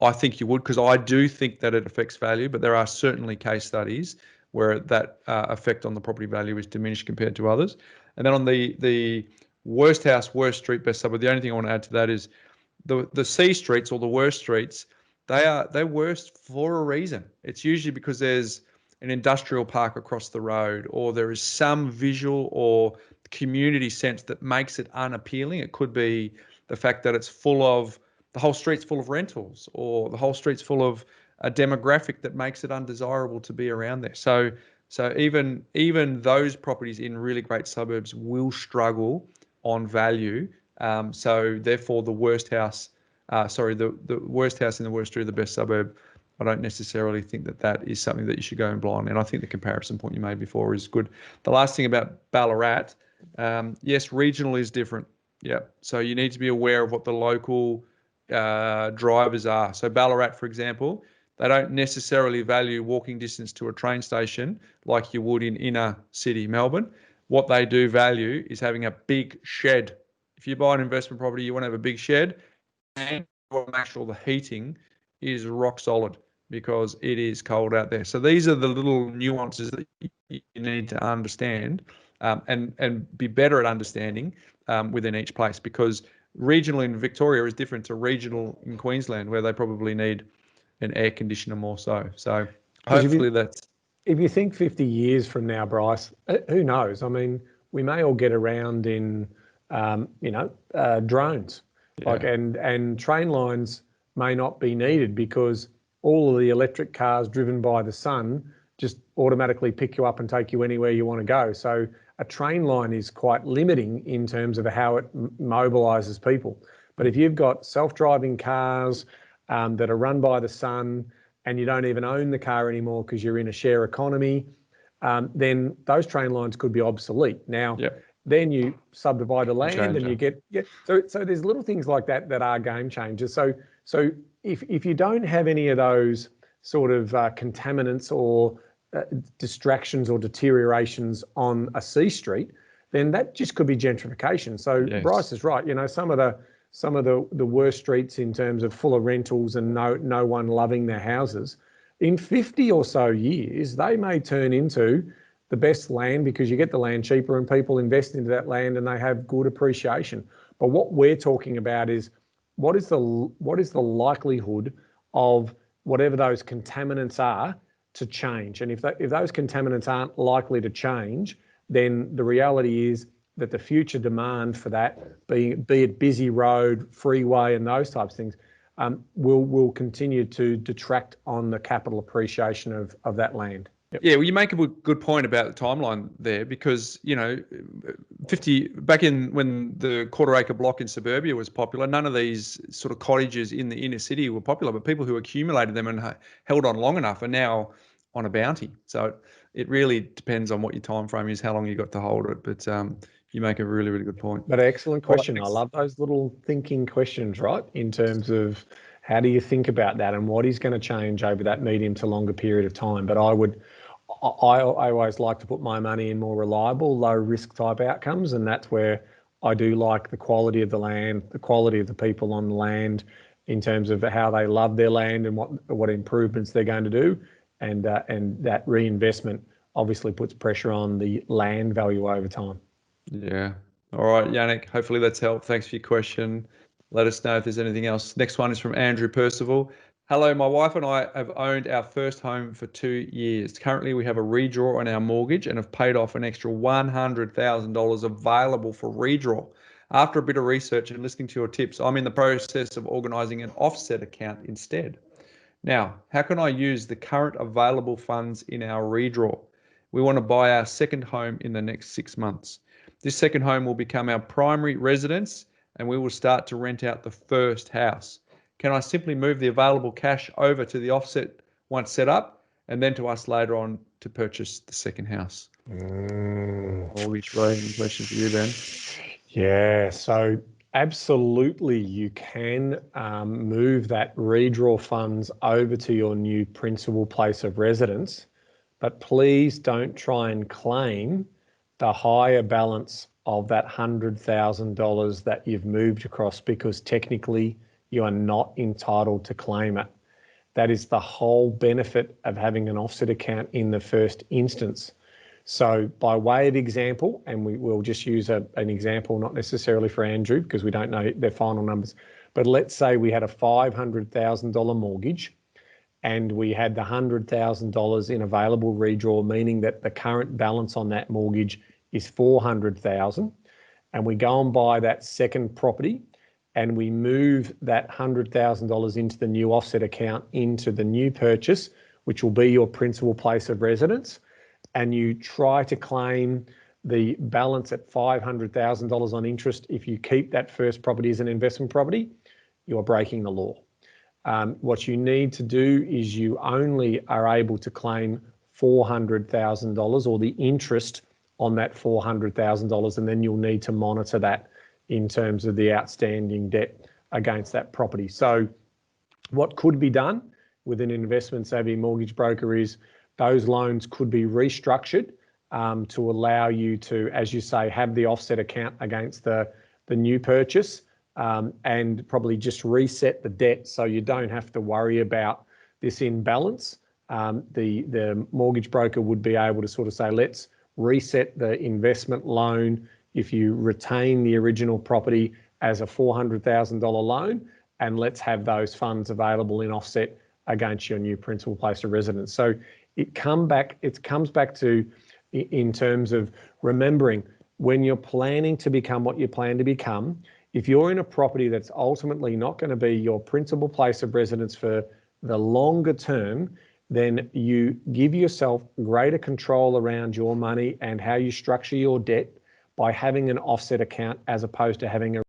I think you would, because I do think that it affects value, but there are certainly case studies where that effect on the property value is diminished compared to others. And then on the worst house, worst street, best suburb, the only thing I want to add to that is the C streets or the worst streets, they're worst for a reason. It's usually because there's an industrial park across the road, or there is some visual or community sense that makes it unappealing. It could be the fact that it's full of the whole street's full of rentals, or the whole street's full of a demographic that makes it undesirable to be around there. So even those properties in really great suburbs will struggle on value. So therefore, the worst house, the worst house in the worst street of the best suburb, I don't necessarily think that is something that you should go in blind. And I think the comparison point you made before is good. The last thing about Ballarat, yes, regional is different. Yeah. So you need to be aware of what the local drivers are. So Ballarat, for example, they don't necessarily value walking distance to a train station like you would in inner city Melbourne. What they do value is having a big shed. If you buy an investment property, you want to have a big shed, and you want to make sure the heating is rock solid because it is cold out there. So these are the little nuances that you need to understand and be better at understanding within each place, because regional in Victoria is different to regional in Queensland, where they probably need an air conditioner more so. So hopefully that's... If you think 50 years from now, Bryce, who knows? I mean, we may all get around in, drones, and train lines may not be needed because all of the electric cars driven by the sun just automatically pick you up and take you anywhere you want to go. So a train line is quite limiting in terms of how it mobilises people. But if you've got self-driving cars that are run by the sun, and you don't even own the car anymore because you're in a share economy, then those train lines could be obsolete. Now, then you subdivide the land and you get, so there's little things like that are game changers. So if you don't have any of those sort of contaminants or distractions or deteriorations on a C street, then that just could be gentrification. So Bryce is right. Some of the worst streets in terms of full of rentals and no one loving their houses, in 50 or so years, they may turn into the best land because you get the land cheaper and people invest into that land and they have good appreciation. But what we're talking about is what is the likelihood of whatever those contaminants are to change? And if those contaminants aren't likely to change, then the reality is that the future demand for that, be it busy road, freeway, and those types of things, will continue to detract on the capital appreciation of that land. Yeah, well, you make a good point about the timeline there, because 50 back in when the quarter-acre block in suburbia was popular, none of these sort of cottages in the inner city were popular, but people who accumulated them and held on long enough are now on a bounty. So it really depends on what your time frame is, how long you got to hold it. But you make a really, really good point. But excellent question. I love those little thinking questions, right? In terms of how do you think about that and what is going to change over that medium to longer period of time. But I always like to put my money in more reliable, low risk type outcomes. And that's where I do like the quality of the land, the quality of the people on the land in terms of how they love their land and what improvements they're going to do. And that reinvestment obviously puts pressure on the land value over time. Yeah. All right, Yannick, hopefully that's helped. Thanks for your question. Let us know if there's anything else. Next one is from Andrew Percival. Hello, my wife and I have owned our first home for 2 years. Currently, we have a redraw on our mortgage and have paid off an extra $100,000 available for redraw. After a bit of research and listening to your tips, I'm in the process of organising an offset account instead. Now, how can I use the current available funds in our redraw? We want to buy our second home in the next 6 months. This second home will become our primary residence and we will start to rent out the first house. Can I simply move the available cash over to the offset once set up and then to us later on to purchase the second house? Mortgage rating question for you, Ben. Yeah, so absolutely you can move that redraw funds over to your new principal place of residence, but please don't try and claim the higher balance of that $100,000 that you've moved across, because technically you are not entitled to claim it. That is the whole benefit of having an offset account in the first instance. So by way of example, and we will just use an example, not necessarily for Andrew because we don't know their final numbers, but let's say we had a $500,000 mortgage and we had the $100,000 in available redraw, meaning that the current balance on that mortgage is $400,000, and we go and buy that second property and we move that $100,000 into the new offset account into the new purchase, which will be your principal place of residence, and you try to claim the balance at $500,000 on interest if you keep that first property as an investment property, you're breaking the law. What you need to do is you only are able to claim $400,000 or the interest on that $400,000, and then you'll need to monitor that in terms of the outstanding debt against that property. So what could be done with an investment savvy mortgage broker is those loans could be restructured to allow you to, as you say, have the offset account against the new purchase, and probably just reset the debt so you don't have to worry about this imbalance. The mortgage broker would be able to sort of say, let's reset the investment loan if you retain the original property as a $400,000 loan, and let's have those funds available in offset against your new principal place of residence. So it comes back to, in terms of remembering, when you're planning to become what you plan to become, if you're in a property that's ultimately not going to be your principal place of residence for the longer term, then you give yourself greater control around your money and how you structure your debt by having an offset account as opposed to having a.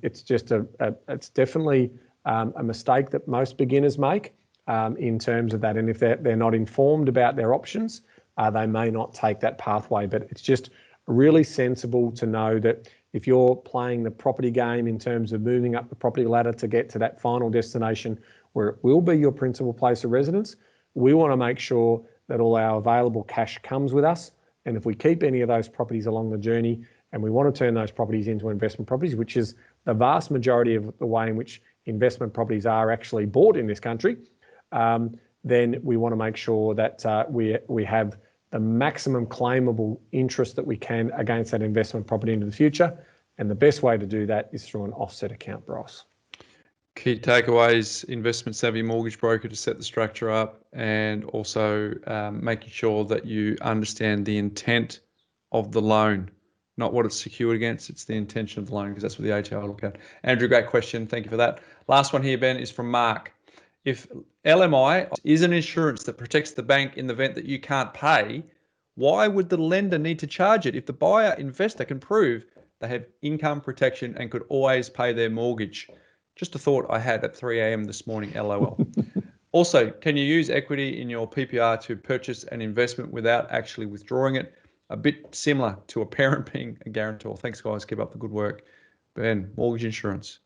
It's definitely a mistake that most beginners make in terms of that. And if they're not informed about their options, they may not take that pathway. But it's just really sensible to know that if you're playing the property game in terms of moving up the property ladder to get to that final destination where it will be your principal place of residence, we want to make sure that all our available cash comes with us. And if we keep any of those properties along the journey and we want to turn those properties into investment properties, which is the vast majority of the way in which investment properties are actually bought in this country, then we want to make sure that we have the maximum claimable interest that we can against that investment property into the future. And the best way to do that is through an offset account, Bryce. Key takeaways: investment savvy mortgage broker to set the structure up, and also making sure that you understand the intent of the loan, not what it's secured against. It's the intention of the loan, because that's what the ATO look at. Andrew, great question. Thank you for that. Last one here, Ben, is from Mark. If LMI is an insurance that protects the bank in the event that you can't pay, why would the lender need to charge it if the buyer investor can prove they have income protection and could always pay their mortgage? Just a thought I had at 3 a.m. this morning, LOL. Also, can you use equity in your PPR to purchase an investment without actually withdrawing it? A bit similar to a parent being a guarantor. Thanks, guys. Keep up the good work. Ben, mortgage insurance.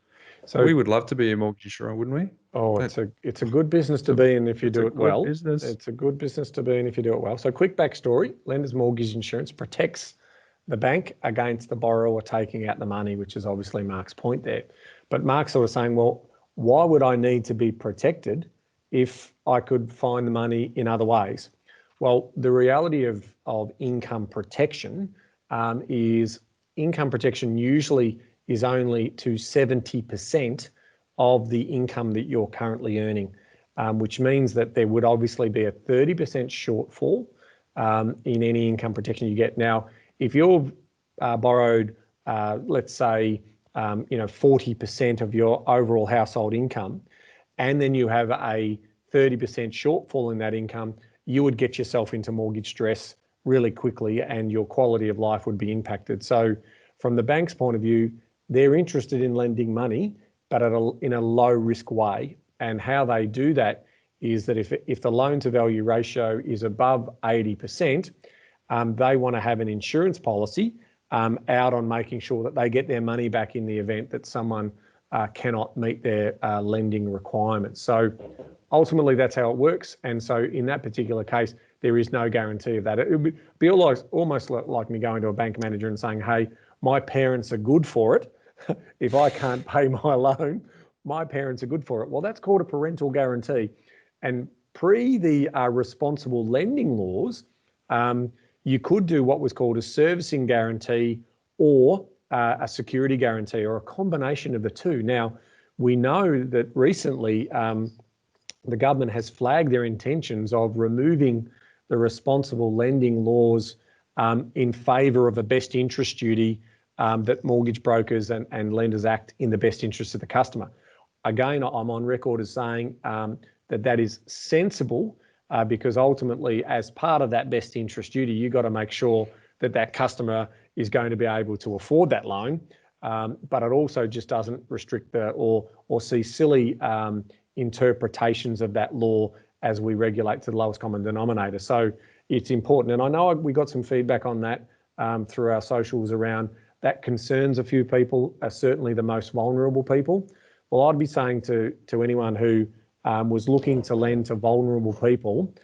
So we would love to be a mortgage insurer, wouldn't we? Oh, it's a good business to be in if you do it well. It's a good business to be in if you do it well. So quick backstory: Lender's Mortgage Insurance protects the bank against the borrower taking out the money, which is obviously Mark's point there. But Mark's sort of saying, well, why would I need to be protected if I could find the money in other ways? Well, the reality of income protection is income protection usually is only to 70% of the income that you're currently earning, which means that there would obviously be a 30% shortfall in any income protection you get. Now, if you've borrowed, let's say, 40% of your overall household income, and then you have a 30% shortfall in that income, you would get yourself into mortgage stress really quickly and your quality of life would be impacted. So from the bank's point of view, they're interested in lending money, but in a low risk way. And how they do that is that if the loan to value ratio is above 80%, they want to have an insurance policy out on making sure that they get their money back in the event that someone cannot meet their lending requirements. So ultimately that's how it works. And so in that particular case, there is no guarantee of that. It would be almost like me going to a bank manager and saying, hey, my parents are good for it. If I can't pay my loan, my parents are good for it. Well, that's called a parental guarantee. And pre the responsible lending laws, you could do what was called a servicing guarantee or a security guarantee, or a combination of the two. Now, we know that recently the government has flagged their intentions of removing the responsible lending laws in favour of a best interest duty that mortgage brokers and lenders act in the best interest of the customer. Again, I'm on record as saying that is sensible because ultimately, as part of that best interest duty, you've got to make sure that customer is going to be able to afford that loan. But it also just doesn't restrict or see silly interpretations of that law as we regulate to the lowest common denominator. So it's important. And I know we got some feedback on that through our socials around that concerns a few people, certainly the most vulnerable people. Well, I'd be saying to anyone who was looking to lend to vulnerable people,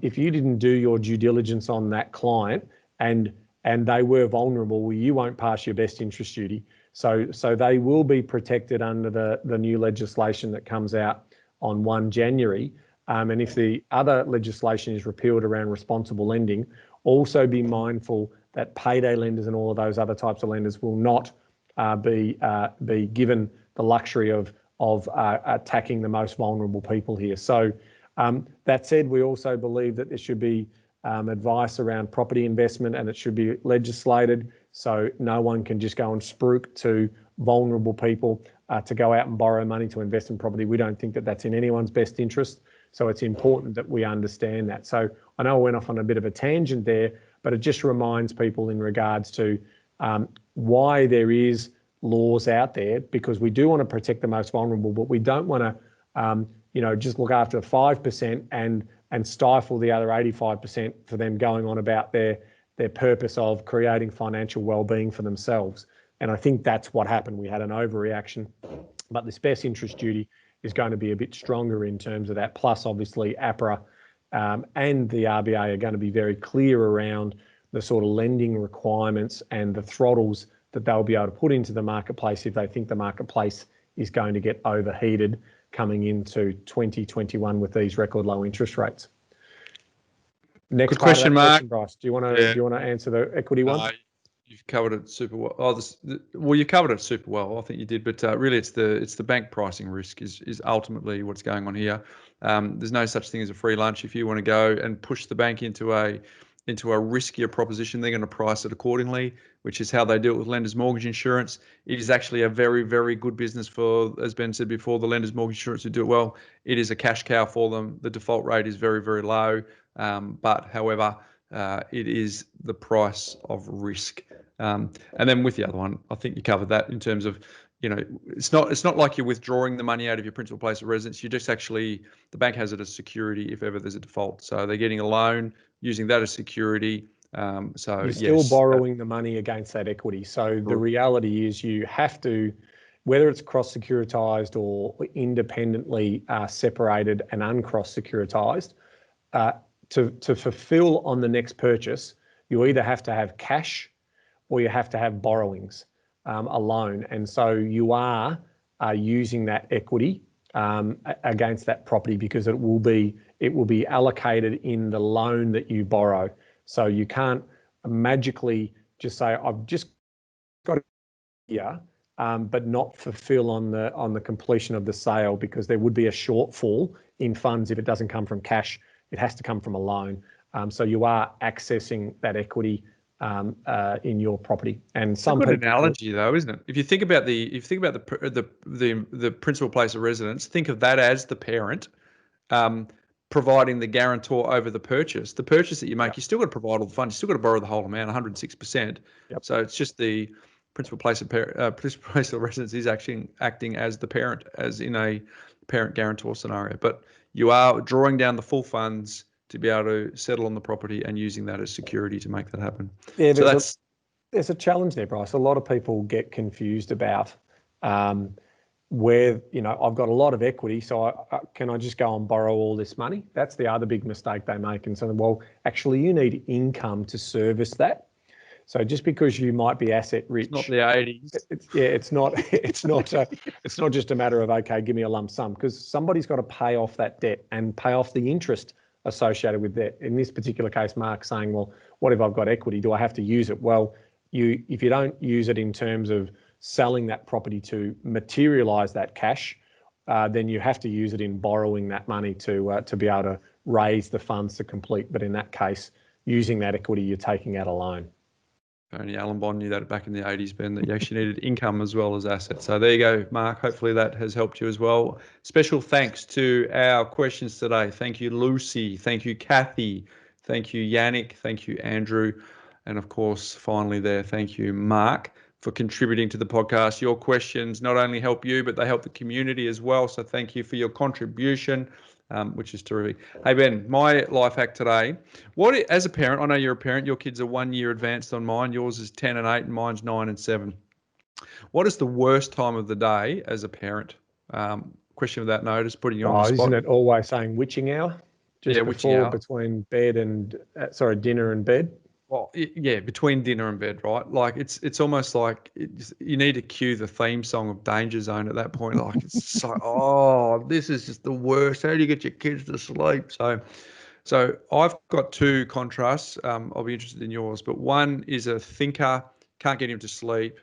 if you didn't do your due diligence on that client and they were vulnerable, well, you won't pass your best interest duty. So they will be protected under the new legislation that comes out on 1 January. And if the other legislation is repealed around responsible lending, also be mindful that payday lenders and all of those other types of lenders will not be given the luxury of attacking the most vulnerable people here. So that said, we also believe that there should be advice around property investment, and it should be legislated so no one can just go and spruik to vulnerable people to go out and borrow money to invest in property. We don't think that that's in anyone's best interest. So it's important that we understand that. So I know I went off on a bit of a tangent there, but it just reminds people in regards to why there is laws out there, because we do want to protect the most vulnerable, but we don't want to just look after 5% and stifle the other 85% for them going on about their purpose of creating financial well-being for themselves. And I think that's what happened. We had an overreaction, but this best interest duty is going to be a bit stronger in terms of that. Plus, obviously, APRA and the RBA are going to be very clear around the sort of lending requirements and the throttles that they'll be able to put into the marketplace if they think the marketplace is going to get overheated coming into 2021 with these record low interest rates. Next Good question, Mark. Bryce. Do you want to answer the equity one? You've covered it super well. You covered it super well. I think you did, but really, it's the bank pricing risk is ultimately what's going on here. There's no such thing as a free lunch. If you want to go and push the bank into a riskier proposition, they're going to price it accordingly, which is how they do it with lenders mortgage insurance. It is actually a very, very good business for, as Ben said before, the lenders mortgage insurance who do it well. It is a cash cow for them. The default rate is very, very low, but however, it is the price of risk. And then with the other one, I think you covered that in terms of, it's not like you're withdrawing the money out of your principal place of residence. You just actually, the bank has it as security if ever there's a default. So they're getting a loan, using that as security. So you're still borrowing the money against that equity. So the reality is you have to, whether it's cross securitized or independently separated and uncross securitized, to fulfill on the next purchase, you either have to have cash or you have to have borrowings, a loan. And so you are using that equity against that property because it will be allocated in the loan that you borrow. So you can't magically just say, I've just got it here, but not fulfill on the completion of the sale, because there would be a shortfall in funds if it doesn't come from cash. It has to come from a loan. So you are accessing that equity in your property. And some good analogy though, isn't it? If you think about the principal place of residence, think of that as the parent providing the guarantor over the purchase. The purchase that you make, you still got to provide all the funds. You still got to borrow the whole amount, 106%. Yep. So it's just the principal place of residence is actually acting as the parent, as in a parent guarantor scenario. But you are drawing down the full funds to be able to settle on the property and using that as security to make that happen. Yeah, so there's a challenge there, Bryce. A lot of people get confused about where, I've got a lot of equity, so can I just go and borrow all this money? That's the other big mistake they make. And so, well, actually you need income to service that. So just because you might be asset rich, it's not the 80s. It's not just a matter of, okay, give me a lump sum, because somebody's got to pay off that debt and pay off the interest associated with that. In this particular case, Mark's saying, well, what if I've got equity? Do I have to use it? Well, if you don't use it in terms of selling that property to materialize that cash, then you have to use it in borrowing that money to be able to raise the funds to complete. But in that case, using that equity, you're taking out a loan. Only Alan Bond knew that back in the 80s, Ben, that you actually needed income as well as assets. So there you go, Mark. Hopefully that has helped you as well. Special thanks to our questions today. Thank you, Lucy. Thank you, Kathy. Thank you, Yannick. Thank you, Andrew. And of course, finally there, thank you, Mark, for contributing to the podcast. Your questions not only help you, but they help the community as well. So thank you for your contribution. Which is terrific. Hey, Ben, my life hack today. As a parent, I know you're a parent, your kids are 1 year advanced on mine. Yours is 10 and 8 and mine's 9 and 7. What is the worst time of the day as a parent? Question without notice, putting you on the spot. Isn't it always saying witching hour? Just witching hour. Between bed and, dinner and bed? Well, yeah, between dinner and bed, right? Like it's almost like you need to cue the theme song of Danger Zone at that point. Like it's so, this is just the worst. How do you get your kids to sleep? So I've got two contrasts. I'll be interested in yours, but one is a thinker, can't get him to sleep.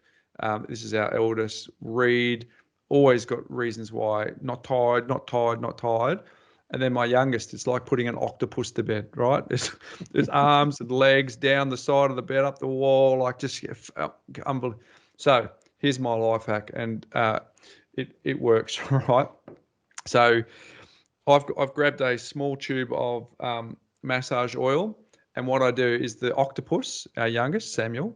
This is our eldest. Read, always got reasons why. Not tired, not tired, not tired. And then my youngest, it's like putting an octopus to bed, right? There's arms and legs down the side of the bed, up the wall, like just unbelievable. So here's my life hack, and it works, right? So I've grabbed a small tube of massage oil, and what I do is the octopus, our youngest, Samuel,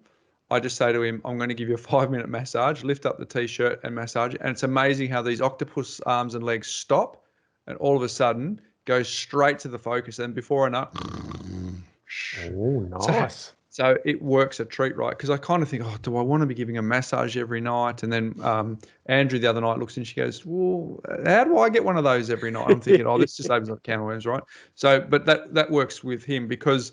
I just say to him, I'm going to give you a 5-minute massage, lift up the t-shirt and massage it. And it's amazing how these octopus arms and legs stop, and all of a sudden goes straight to the focus. And before I know, oh, nice. So it works a treat, right? Because I kind of think, do I want to be giving a massage every night? And then Andrew the other night looks and she goes, well, how do I get one of those every night? I'm thinking, this just opens up can of worms, right? So, but that works with him, because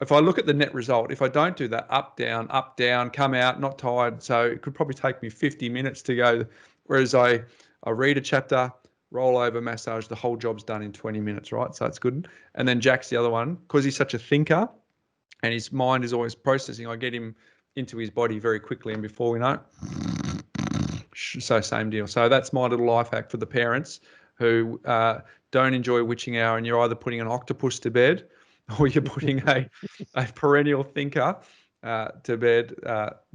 if I look at the net result, if I don't do that, up, down, come out, not tired. So it could probably take me 50 minutes to go. Whereas I read a chapter, roll over, massage, the whole job's done in 20 minutes, right? So it's good. And then Jack's the other one, because he's such a thinker and his mind is always processing, I get him into his body very quickly, and before we know it, so same deal. So that's my little life hack for the parents who don't enjoy witching hour, and you're either putting an octopus to bed or you're putting a perennial thinker to bed.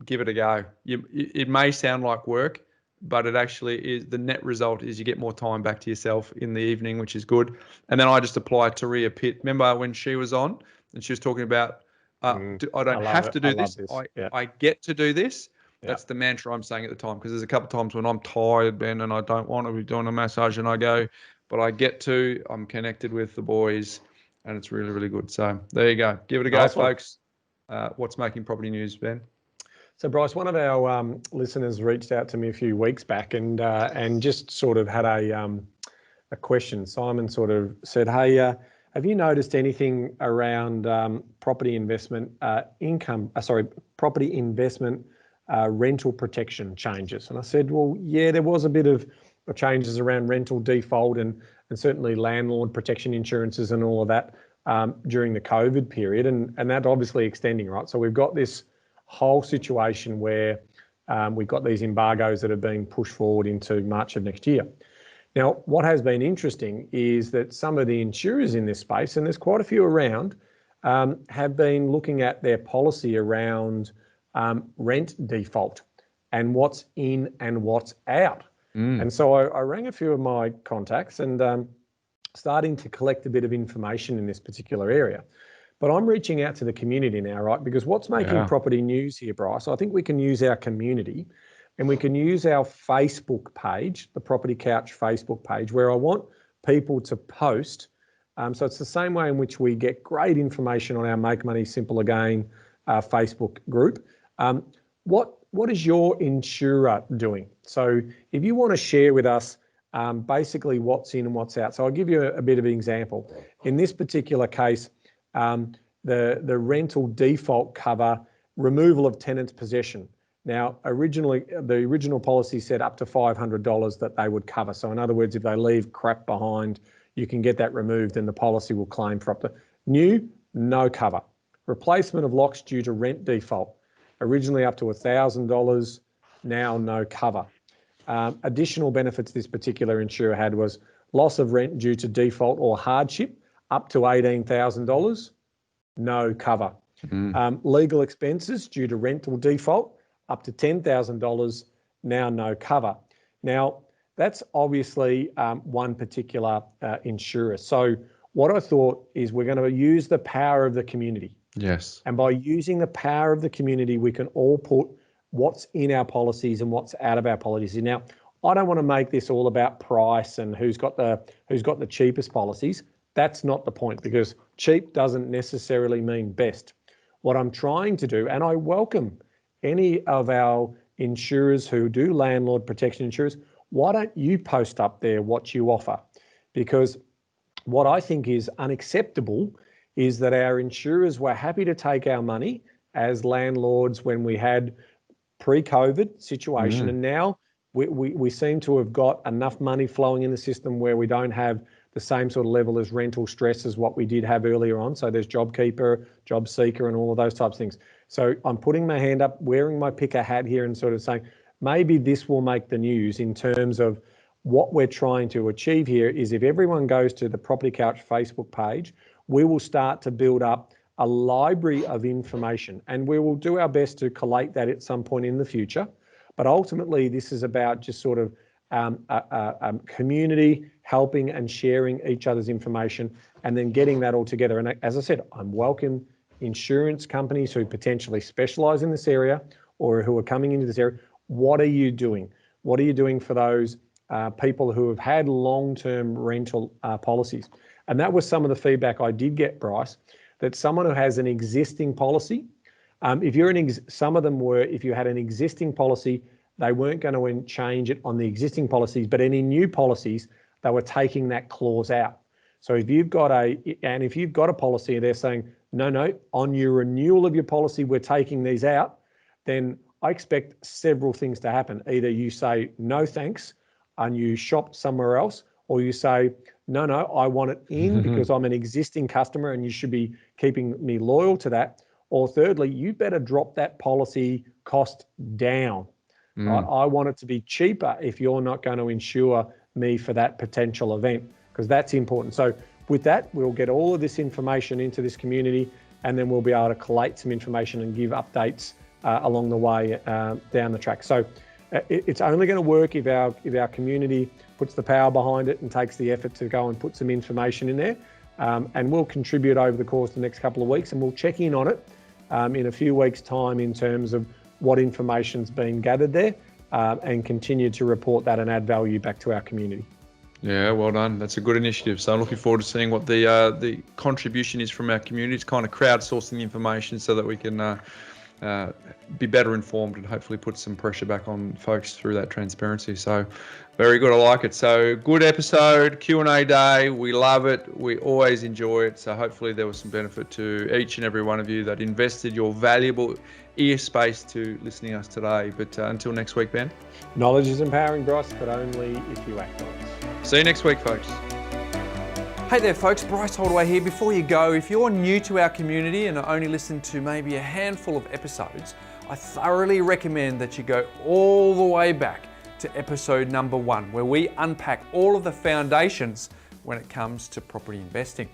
Give it a go. It may sound like work, but it actually is. The net result is you get more time back to yourself in the evening, which is good. And then I just apply Taria Pitt. Remember when she was on and she was talking about, I don't have to do this. I get to do this. That's the mantra I'm saying at the time, because there's a couple of times when I'm tired, Ben, and I don't want to be doing a massage, and I go, but I get to. I'm connected with the boys, and it's really, really good. So there you go. Give it a go, folks. What's making property news, Ben? So, Bryce, one of our listeners reached out to me a few weeks back and just sort of had a question. Simon sort of said, hey, have you noticed anything around property investment rental protection changes? And I said, well, yeah, there was a bit of changes around rental default and certainly landlord protection insurances and all of that during the COVID period. And that obviously extending, right? So we've got this whole situation where we've got these embargoes that are being pushed forward into March of next year. Now, what has been interesting is that some of the insurers in this space, and there's quite a few around, have been looking at their policy around rent default and what's in and what's out. And so I rang a few of my contacts and starting to collect a bit of information in this particular area. But I'm reaching out to the community now, right? Because what's making property news here, Bryce, I think we can use our community and we can use our Facebook page, the Property Couch Facebook page, where I want people to post. So it's the same way in which we get great information on our Make Money Simple Again Facebook group. What is your insurer doing? So if you want to share with us basically what's in and what's out. So I'll give you a bit of an example. In this particular case, the rental default cover, removal of tenant's possession. Now, the original policy said up to $500 that they would cover. So in other words, if they leave crap behind, you can get that removed and the policy will claim for up to. New, no cover. Replacement of locks due to rent default. Originally up to $1,000, now no cover. Additional benefits this particular insurer had was loss of rent due to default or hardship, up to $18,000, no cover. Legal expenses due to rental default, up to $10,000, now no cover. Now, that's obviously one particular insurer. So what I thought is we're going to use the power of the community. Yes. And by using the power of the community, we can all put what's in our policies and what's out of our policies. Now, I don't want to make this all about price and who's got the cheapest policies. That's not the point, because cheap doesn't necessarily mean best. What I'm trying to do, and I welcome any of our insurers who do landlord protection insurers, why don't you post up there what you offer? Because what I think is unacceptable is that our insurers were happy to take our money as landlords when we had pre-COVID situation, and now we seem to have got enough money flowing in the system where we don't have the same sort of level as rental stress as what we did have earlier on. So there's JobKeeper, Job Seeker, and all of those types of things. So I'm putting my hand up, wearing my picker hat here, and sort of saying, maybe this will make the news in terms of what we're trying to achieve here is if everyone goes to the Property Couch Facebook page, we will start to build up a library of information, and we will do our best to collate that at some point in the future. But ultimately, this is about just sort of community helping and sharing each other's information and then getting that all together. And as I said, I'm welcome insurance companies who potentially specialize in this area or who are coming into this area. What are you doing? What are you doing for those people who have had long-term rental policies? And that was some of the feedback I did get, Bryce, that someone who has an existing policy, some of them were, if you had an existing policy, they weren't going to change it on the existing policies, but any new policies, they were taking that clause out. So if you've got a policy and they're saying, no, on your renewal of your policy, we're taking these out, then I expect several things to happen. Either you say, no, thanks, and you shop somewhere else, or you say, no, I want it in because I'm an existing customer and you should be keeping me loyal to that. Or thirdly, you better drop that policy cost down. Right? I want it to be cheaper if you're not going to insure me for that potential event, because that's important. So with that, we'll get all of this information into this community, and then we'll be able to collate some information and give updates along the way down the track. So it's only going to work if our community puts the power behind it and takes the effort to go and put some information in there. And we'll contribute over the course of the next couple of weeks, and we'll check in on it in a few weeks' time in terms of what information's been gathered there, and continue to report that and add value back to our community. Yeah, well done. That's a good initiative. So I'm looking forward to seeing what the contribution is from our community. It's kind of crowdsourcing the information so that we can be better informed and hopefully put some pressure back on folks through that transparency. So very good. I like it. So good episode, Q&A day. We love it. We always enjoy it. So hopefully there was some benefit to each and every one of you that invested your valuable ear space to listening to us today. But until next week, Ben. Knowledge is empowering, Bryce, but only if you act on it. See you next week, folks. Hey there folks, Bryce Holdaway here. Before you go, if you're new to our community and only listened to maybe a handful of episodes, I thoroughly recommend that you go all the way back to episode number 1, where we unpack all of the foundations when it comes to property investing.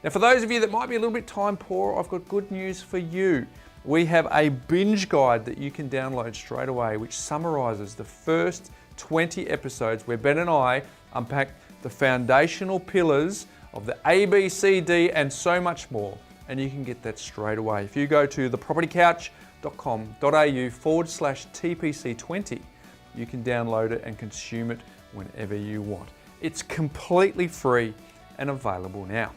Now for those of you that might be a little bit time poor, I've got good news for you. We have a binge guide that you can download straight away, which summarizes the first 20 episodes where Ben and I unpack the foundational pillars of the A, B, C, D, and so much more. And you can get that straight away. If you go to thepropertycouch.com.au/TPC20, you can download it and consume it whenever you want. It's completely free and available now.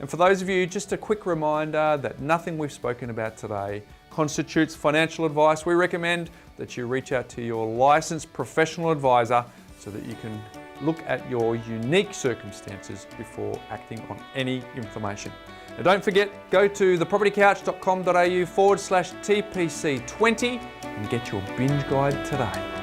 And for those of you, just a quick reminder that nothing we've spoken about today constitutes financial advice. We recommend that you reach out to your licensed professional advisor so that you can look at your unique circumstances before acting on any information. Now don't forget, go to thepropertycouch.com.au/TPC20 and get your binge guide today.